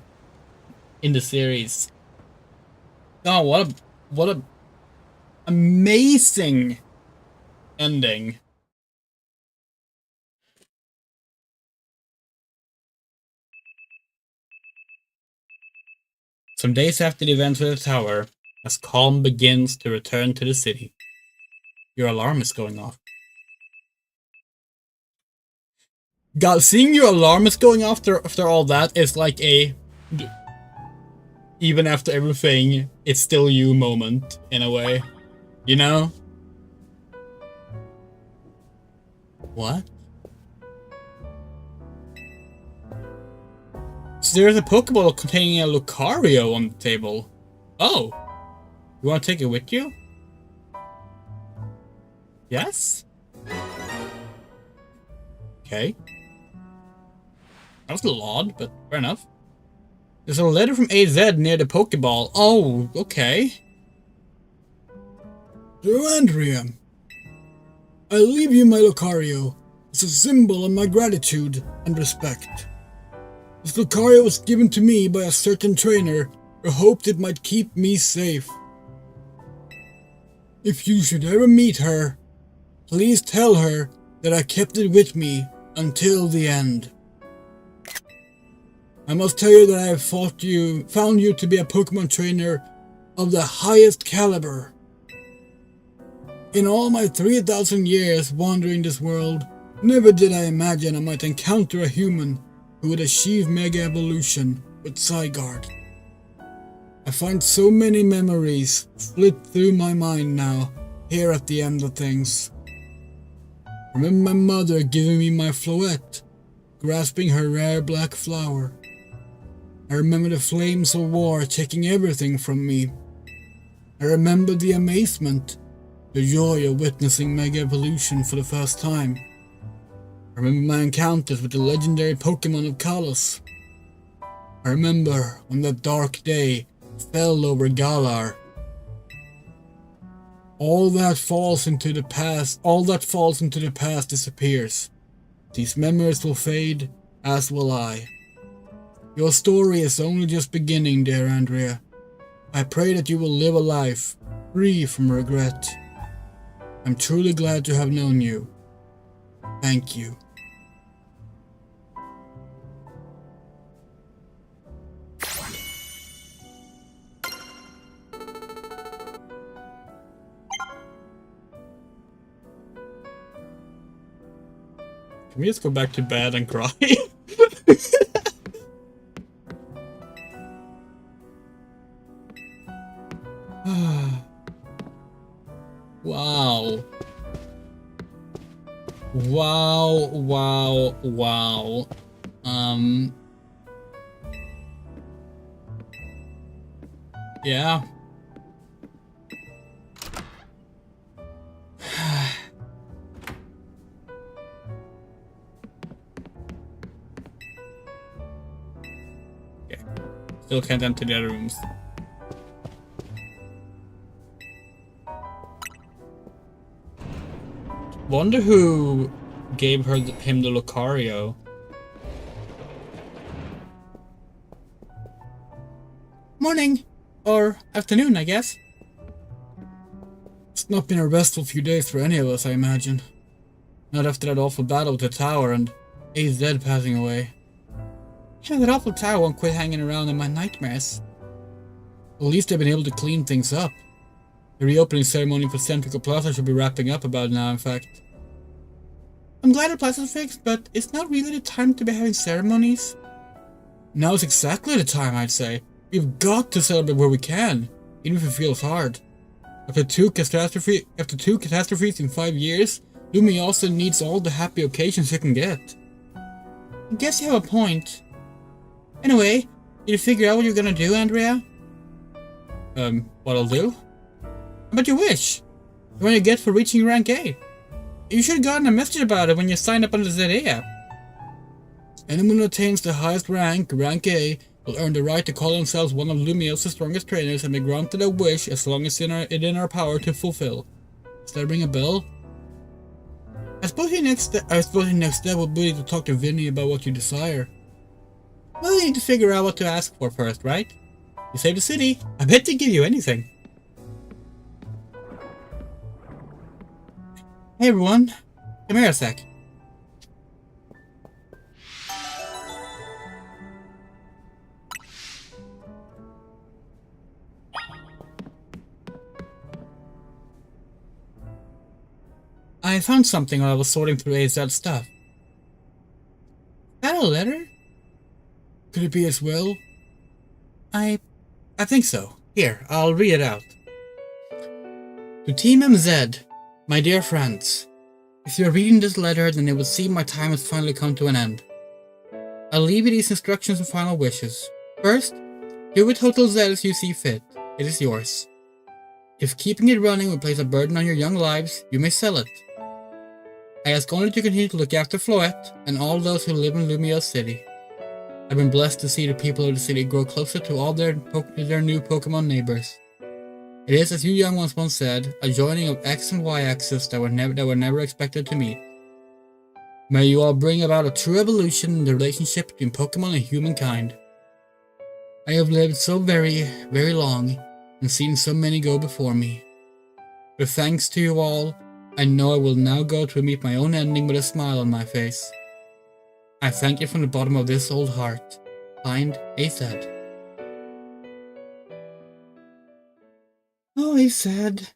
the series. Oh, what a amazing ending. Some days after the events with the tower, as calm begins to return to the city, your alarm is going off. God, seeing your alarm is going off after all that is like a, even after everything, it's still you moment, in a way. You know? What? So there's a Pokeball containing a Lucario on the table. Oh. You want to take it with you? Yes? Okay. That was a little odd, but fair enough. There's a letter from AZ near the Pokeball. Oh, okay. Dear Andrea, I leave you my Lucario as a symbol of my gratitude and respect. This Lucario was given to me by a certain trainer who hoped it might keep me safe. If you should ever meet her, please tell her that I kept it with me until the end. I must tell you that I have found you to be a Pokemon trainer of the highest caliber. In all my 3,000 years wandering this world, never did I imagine I might encounter a human who would achieve Mega Evolution with Zygarde. I find so many memories flit through my mind now, here at the end of things. Remember my mother giving me my Floette, grasping her rare black flower. I remember the flames of war taking everything from me. I remember the amazement, the joy of witnessing Mega Evolution for the first time. I remember my encounters with the legendary Pokemon of Kalos. I remember when that dark day fell over Galar. All that falls into the past disappears. These memories will fade, as will I. Your story is only just beginning, dear Andrea. I pray that you will live a life free from regret. I'm truly glad to have known you. Thank you. Can we just go back to bed and cry? Wow. Wow, wow, wow. Yeah. Okay. Still can't enter the other rooms. Wonder who gave him the Lucario. Morning! Or afternoon, I guess. It's not been a restful few days for any of us, I imagine. Not after that awful battle with the tower and AZ passing away. Yeah, that awful tower won't quit hanging around in my nightmares. At least they've been able to clean things up. The reopening ceremony for Centrical Plaza should be wrapping up about now, in fact. I'm glad the plaza's fixed, but it's not really the time to be having ceremonies. Now's exactly the time, I'd say. We've got to celebrate where we can, even if it feels hard. After two catastrophes in 5 years, Lumiose needs all the happy occasions it can get. I guess you have a point. Anyway, did you figure out what you're gonna do, Andrea? What I'll do? How about your wish? The one you get for reaching rank A. You should have gotten a message about it when you signed up on the ZA app. Anyone who attains the highest rank, rank A, will earn the right to call themselves one of Lumiose's strongest trainers and be granted a wish as long as it's in our power to fulfill. Does that ring a bell? I suppose your next step will be to talk to Vinny about what you desire. Well, you need to figure out what to ask for first, right? You save the city. I bet they give you anything. Hey everyone, come here a sec. I found something while I was sorting through AZ's stuff. Is that a letter? Could it be as well? I think so. Here, I'll read it out. To Team MZ, my dear friends, if you are reading this letter, then it would seem my time has finally come to an end. I'll leave you these instructions and final wishes. First, do with Total Z as you see fit. It is yours. If keeping it running will place a burden on your young lives, you may sell it. I ask only to continue to look after Floette and all those who live in Lumiose City. I've been blessed to see the people of the city grow closer to all their new Pokemon neighbors. It is, as you young ones once said, a joining of X and Y axis that were never expected to meet. May you all bring about a true evolution in the relationship between Pokemon and humankind. I have lived so very, very long and seen so many go before me. With thanks to you all, I know I will now go to meet my own ending with a smile on my face. I thank you from the bottom of this old heart. Signed, AZ. Oh, he's sad.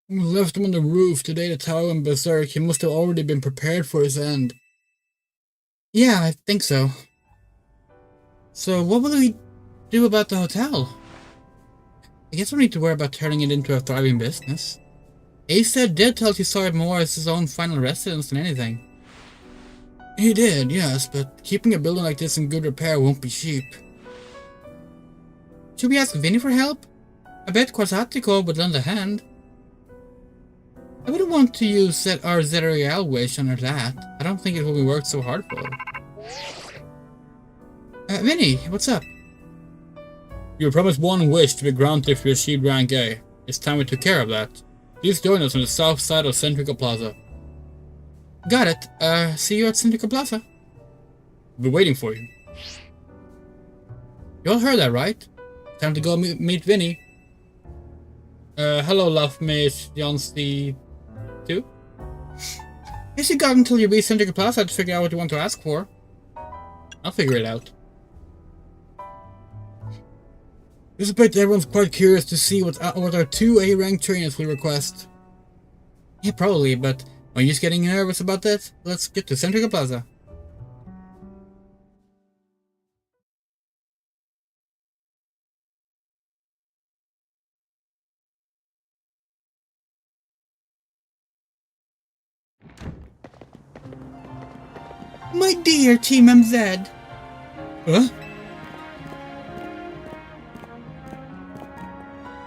We left him on the roof. Today the tower went berserk. He must have already been prepared for his end. Yeah, I think so. So what will we do about the hotel? I guess we need to worry about turning it into a thriving business. AZ did tell us he saw it more as his own final residence than anything. He did, yes, but keeping a building like this in good repair won't be cheap. Should we ask Vinny for help? I bet Quasatico would lend a hand. I wouldn't want to use our Zerial wish under that. I don't think it will be worked so hard for. Vinny, what's up? You were promised one wish to be granted if you achieved rank A. It's time we took care of that. Please join us on the south side of Centrical Plaza. Got it. See you at Centrical Plaza. We'll be waiting for you. You all heard that, right? Time to go meet Vinny. Hello, Love Miss Johnsty 2? Guess you got until you reach Centrical Plaza to figure out what you want to ask for. I'll figure it out. I suspect everyone's quite curious to see what our 2 A-rank trainers will request. Yeah, probably, but are you just getting nervous about that? Let's get to Centrical Plaza. My dear Team MZ. Huh?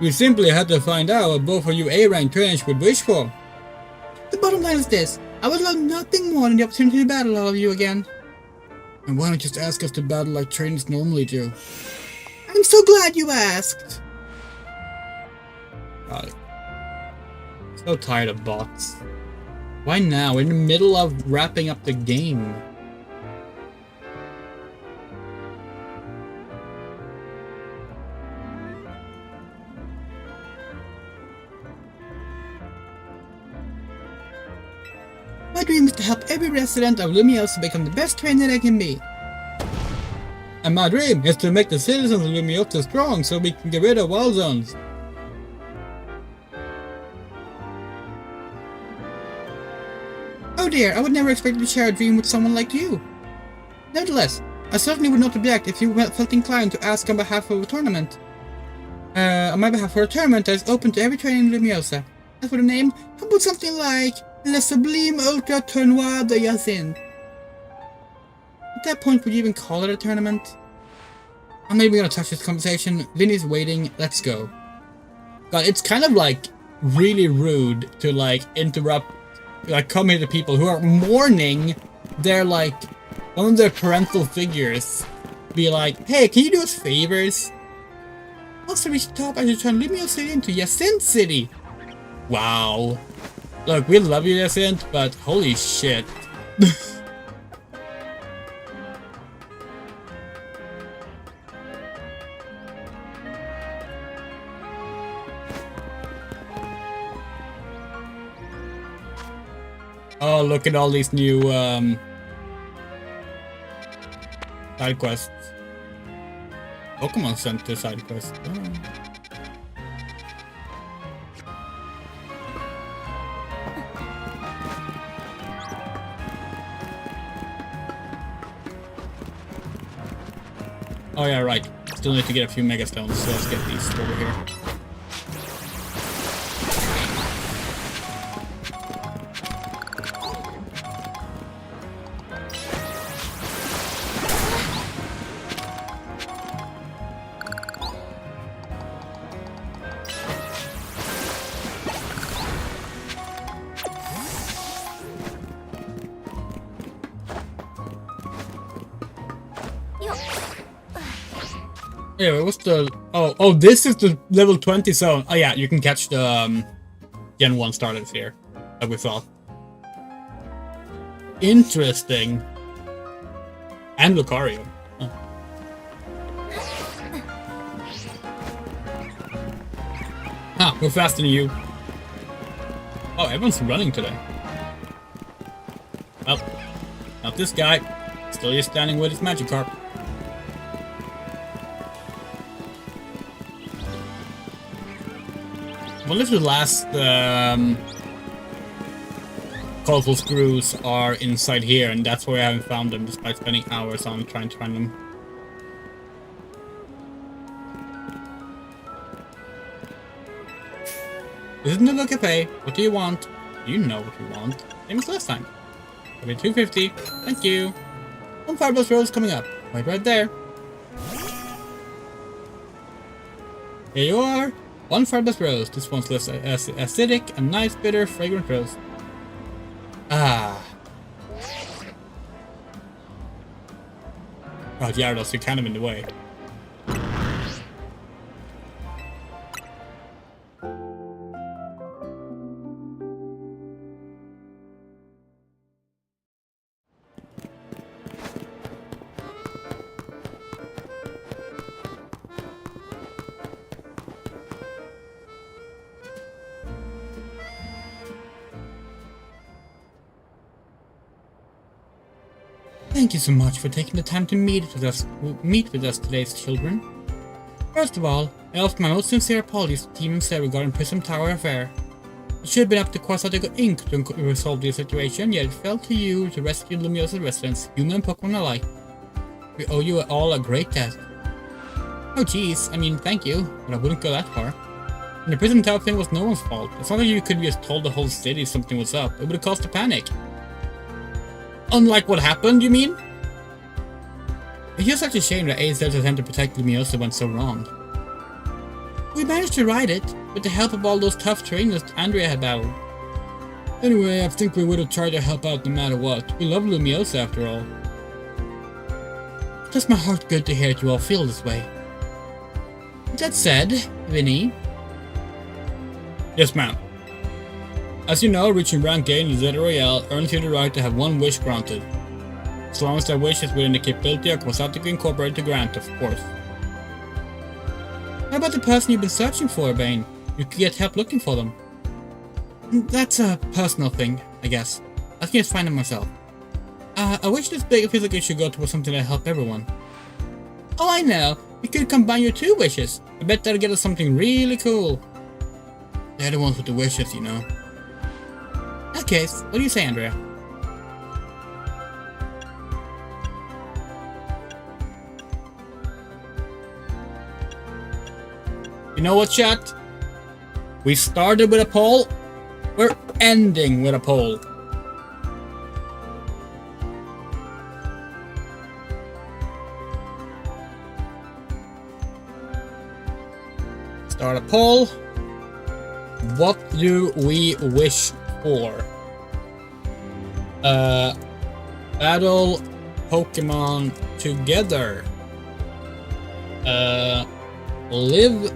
We simply had to find out what both of you A-rank trainers would wish for. The bottom line is this. I would love nothing more than the opportunity to battle all of you again. And why don't you just ask us to battle like trainers normally do? I'm so glad you asked. God. So tired of bots. Why now? We're in the middle of wrapping up the game. My dream is to help every resident of Lumiose become the best trainer they can be. And my dream is to make the citizens of Lumiose strong so we can get rid of wall zones. Oh dear, I would never expect to share a dream with someone like you. Nevertheless, I certainly would not object if you felt inclined to ask on behalf of a tournament. On my behalf for a tournament that is open to every trainer in Lumiose. As for the name, how about something like Le Sublime Ultra Tournoi de Yacine? At that point, would you even call it a tournament? I'm not even gonna touch this conversation. Vinny's waiting, let's go. God, it's kind of like really rude to like interrupt, like come here to people who are mourning their like, one of their parental figures. Be like, hey, can you do us favors? Once to reach the top, I should turn Lumiose City into Yacine City. Wow. Look, we love you, Yacine, but holy shit. Oh, look at all these new side quests. PoKéMoN Center side quest. Oh yeah, right. Still need to get a few Mega Stones, so let's get these over here. Anyway, what's the... Oh, this is the level 20 zone. Oh yeah, you can catch the Gen 1 starters here, like we thought. Interesting. And Lucario. Huh. Ah, we're faster than you. Oh, everyone's running today. Well, not this guy. Still just standing with his Magikarp. I wonder if the last colorful screws are inside here, and that's why I haven't found them, despite spending hours on trying to find them. This is Noodle Cafe. What do you want? You know what you want. Same as last time. I'll be 250. Thank you. One Fireblast Rose coming up. Wait right there. Here you are. One Fireblast Rose. This one's less acidic, a nice, bitter, fragrant rose. Ah. Oh, Gyarados, you're kind of in the way. Thank you so much for taking the time to meet with us today, children. First of all, I offer my most sincere apologies to Team MC regarding Prism Tower affair. It should have been up to Quasartigo Inc. to resolve the situation, yet it fell to you to rescue Lumiose residents, human and Pokemon alike. We owe you all a great debt. Oh geez, I mean, thank you, but I wouldn't go that far. And the Prism Tower thing was no one's fault. It's not like you could have just told the whole city something was up. It would have caused a panic. Unlike what happened, you mean? It's just such a shame that A's attempt to protect Lumiose went so wrong. We managed to ride it, with the help of all those tough trainers Andrea had battled. Anyway, I think we would have tried to help out no matter what. We love Lumiose after all. It does my heart good to hear that you all feel this way. That said, Vinny... Yes, ma'am. As you know, reaching rank A in the Zeta Royale earns you the right to have one wish granted. As long as that wish is within the capability of Quasatico Incorporated to grant, of course. How about the person you've been searching for, Bane? You could get help looking for them. That's a personal thing, I guess. I can just find them myself. I wish this big feels like it should go towards something that help everyone. Oh, I know. We could combine your 2 wishes. I bet that'll get us something really cool. They're the ones with the wishes, you know. Okay, what do you say, Andrea? You know what, chat? We started with a poll. We're ending with a poll. Start a poll. What do we wish for? Battle Pokemon together. Live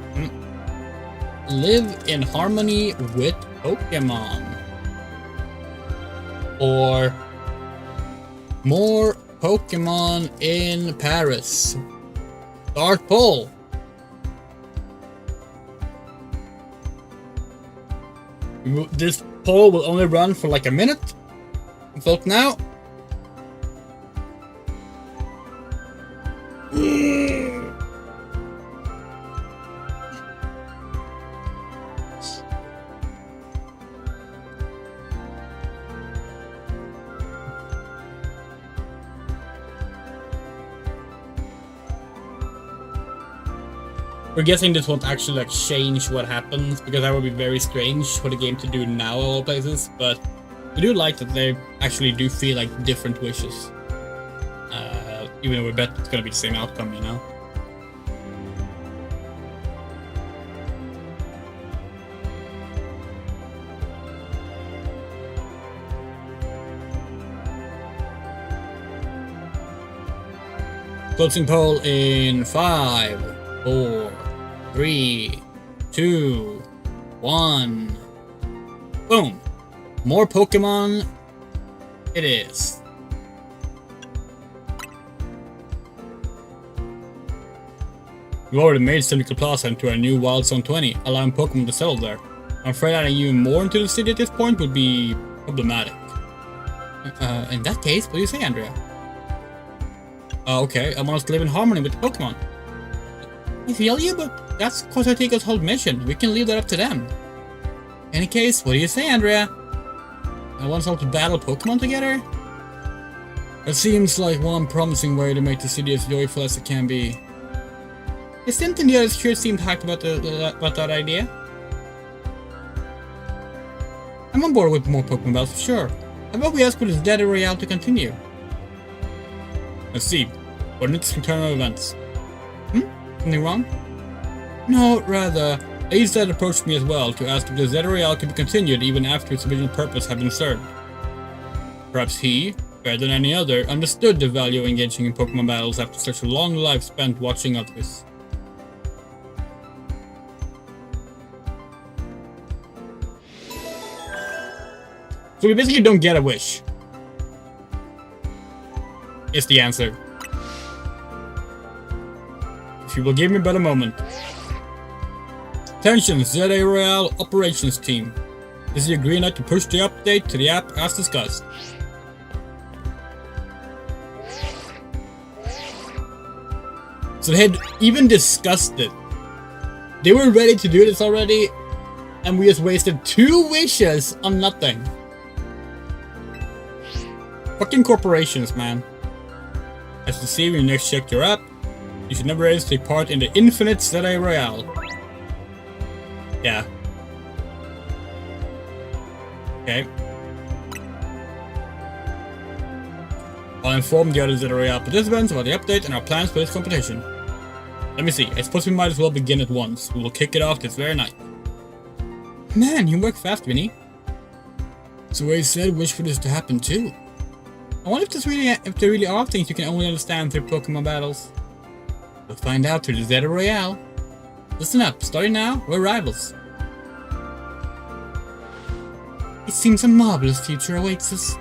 in harmony with Pokemon. Or more Pokemon in Paris. Start poll. This poll will only run for like a minute. Vote now. We're guessing this won't actually like change what happens, because that would be very strange for the game to do now of all places, but we do like that they actually do feel like different wishes. Even though we bet it's gonna be the same outcome, you know? Closing poll in 5, 4, 3, 2, 1. Boom! More Pokemon it is. We've already made Cynical Plaza into our new Wild Zone 20, allowing Pokemon to settle there. I'm afraid adding even more into the city at this point would be problematic. In that case, what do you say, Andrea? Okay, I want us to live in harmony with the Pokemon. I feel you, but that's Quasatico's whole mission. We can leave that up to them. In any case, what do you say, Andrea? I want us all to battle Pokemon together? That seems like one promising way to make the city as joyful as it can be. Isn't the others sure seemed hyped about that idea? I'm on board with more Pokemon battles for sure. How about we ask for this Zeta Royale to continue? Let's see. What an interesting turn of events. Something wrong? No, rather, Ace had approached me as well to ask if the Zeta Royale could be continued even after its original purpose had been served. Perhaps he, better than any other, understood the value of engaging in Pokemon battles after such a long life spent watching others. So we basically don't get a wish. Is the answer. If you will give me but a moment. Attention, Zeta Royale Operations Team. This is your green light to push the update to the app as discussed. So they had even discussed it. They were ready to do this already, and we just wasted 2 wishes on nothing. Fucking corporations, man. As to see when you next check your app, you should never take part in the infinite Zeta Royale. Yeah. Okay. I'll inform the other Zeta Royale participants about the update and our plans for this competition. Let me see, I suppose we might as well begin at once. We will kick it off this very night. Man, you work fast, Vinny. So I said wish for this to happen too. I wonder if there really are things you can only understand through Pokemon battles. We'll find out through the Zeta Royale. Listen up, starting now, we're rivals. It seems a marvelous future awaits us.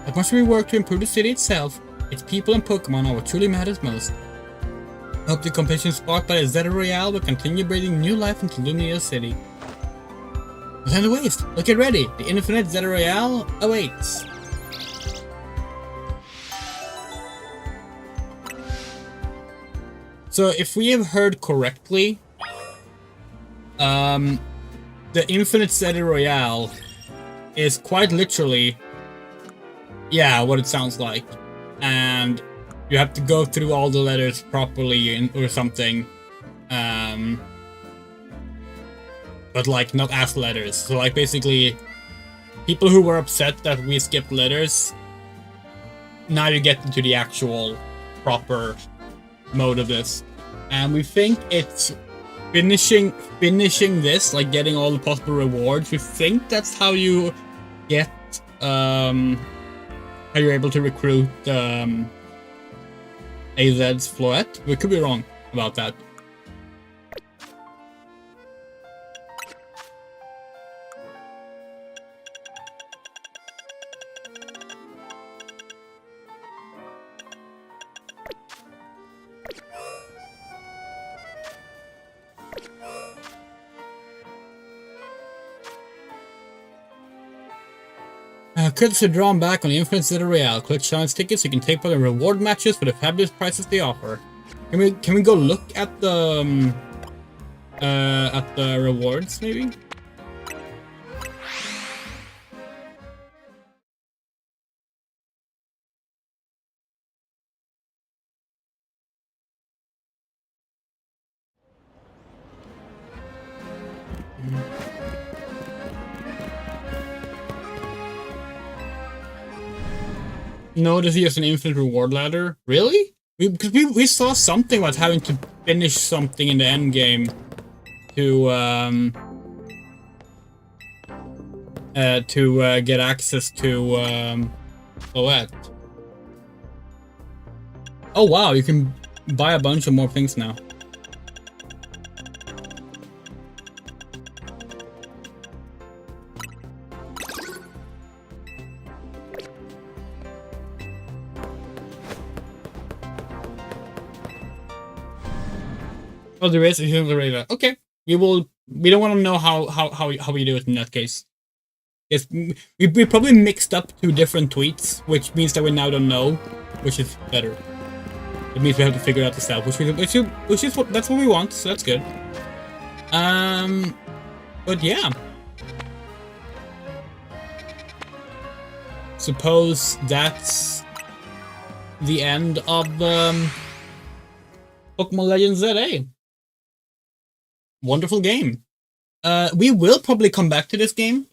As much as we work to improve the city itself, its people and Pokemon are what truly matters most. I hope the competition sparked by the Zeta Royale will continue breathing new life into Lumiose City. No time to waste, let's get ready, the infinite Zeta Royale awaits. So if we have heard correctly, the infinite Zeta Royale is quite literally, yeah, what it sounds like. And you have to go through all the letters properly or something. But like not as letters. So like basically, people who were upset that we skipped letters, now you get into the actual proper mode of this. And we think it's finishing this, like getting all the possible rewards. We think that's how you get how you're able to recruit AZ's Floette. We could be wrong about that. Credits are drawn back on the Infinite Zeta Royale. Collect challenge tickets so you can take part in reward matches for the fabulous prizes they offer. Can we go look at the rewards maybe? No, this is just an infinite reward ladder. Really? Because we saw something about having to finish something in the end game to get access to Floette. Oh wow, you can buy a bunch of more things now. Oh, there is a radar. Okay, we don't want to know how we do it in that case. Yes, we probably mixed up two different tweets, which means that we now don't know, which is better. It means we have to figure out the stuff, which is that's what we want, so that's good. But yeah. Suppose that's the end of Pokemon Legends ZA. Wonderful game. We will probably come back to this game.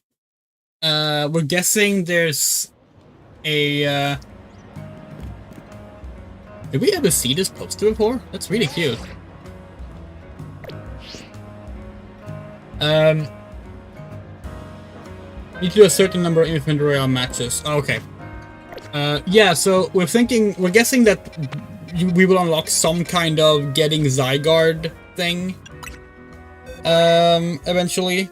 We're guessing there's a... Did we ever see this poster before? That's really cute. Need to do a certain number of Infinite Royale matches. Oh, okay. Yeah, so we're guessing that we will unlock some kind of getting Zygarde thing. Eventually.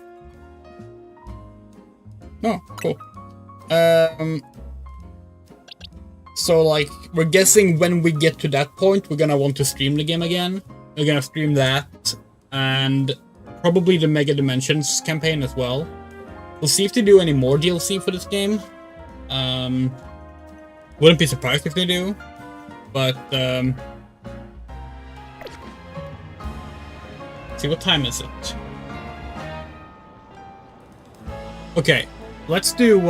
Oh, cool. So like, we're guessing when we get to that point, we're gonna want to stream the game again. We're gonna stream that, and probably the Mega Dimensions campaign as well. We'll see if they do any more DLC for this game. Wouldn't be surprised if they do, but see, what time is it? Okay, let's do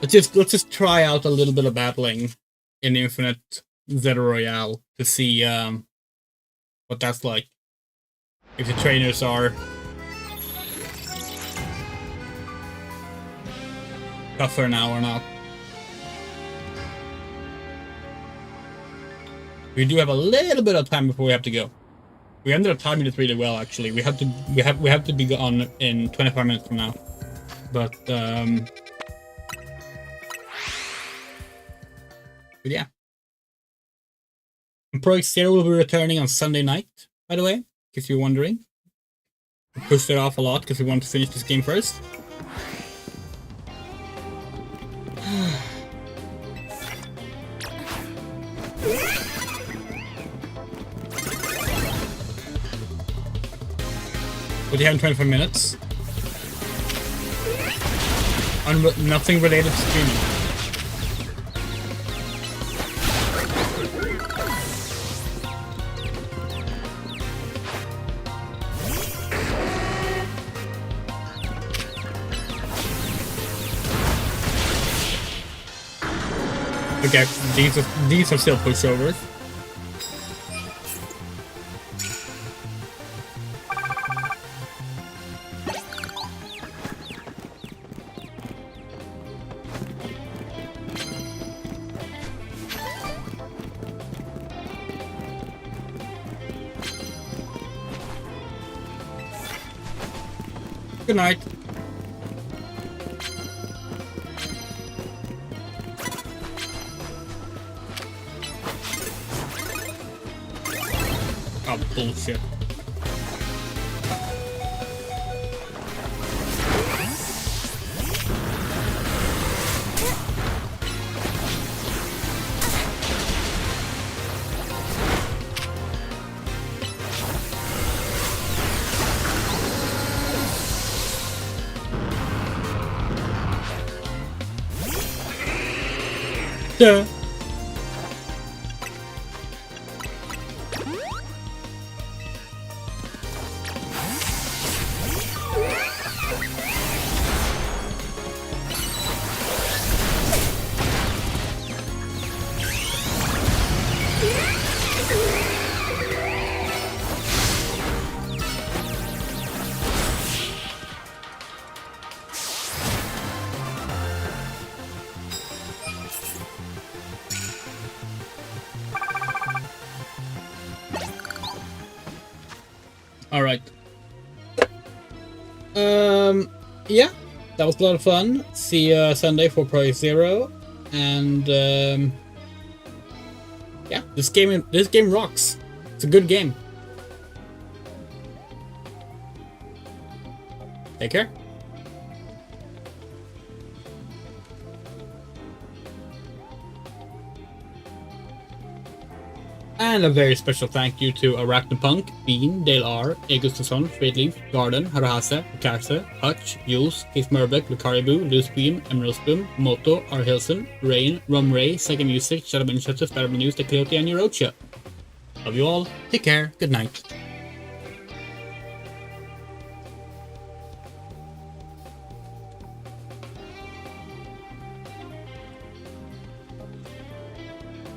let's just try out a little bit of battling in Infinite Zeta Royale to see what that's like. If the trainers are tougher now or not. We do have a little bit of time before we have to go. We ended up timing it really well, actually. We have to be gone in 25 minutes from now. But yeah. Project Zero will be returning on Sunday night, by the way, in case you're wondering. We pushed it off a lot because we wanted to finish this game first. But you have 25 minutes. Nothing related to streaming. Okay, these are still pushovers. Good night. Oh, bullshit. Duh. All right. Yeah, that was a lot of fun. See you Sunday for Project Zero, and yeah, this game rocks. It's a good game. Take care. And a very special thank you to Arachnopunk, Bean, Dale R, Egustafsson, Fredleaf, Garden, Harahase, Karse, Hutch, Jules, Keith Murbeck, Lucaribu, Loose Beam, Emerald Spoon, Moto, R. Hilson, Rain, Rum Ray, Second Music, Shadowman Shutter, Starable News, The Coyote, and Eurocha. Love you all. Take care. Good night.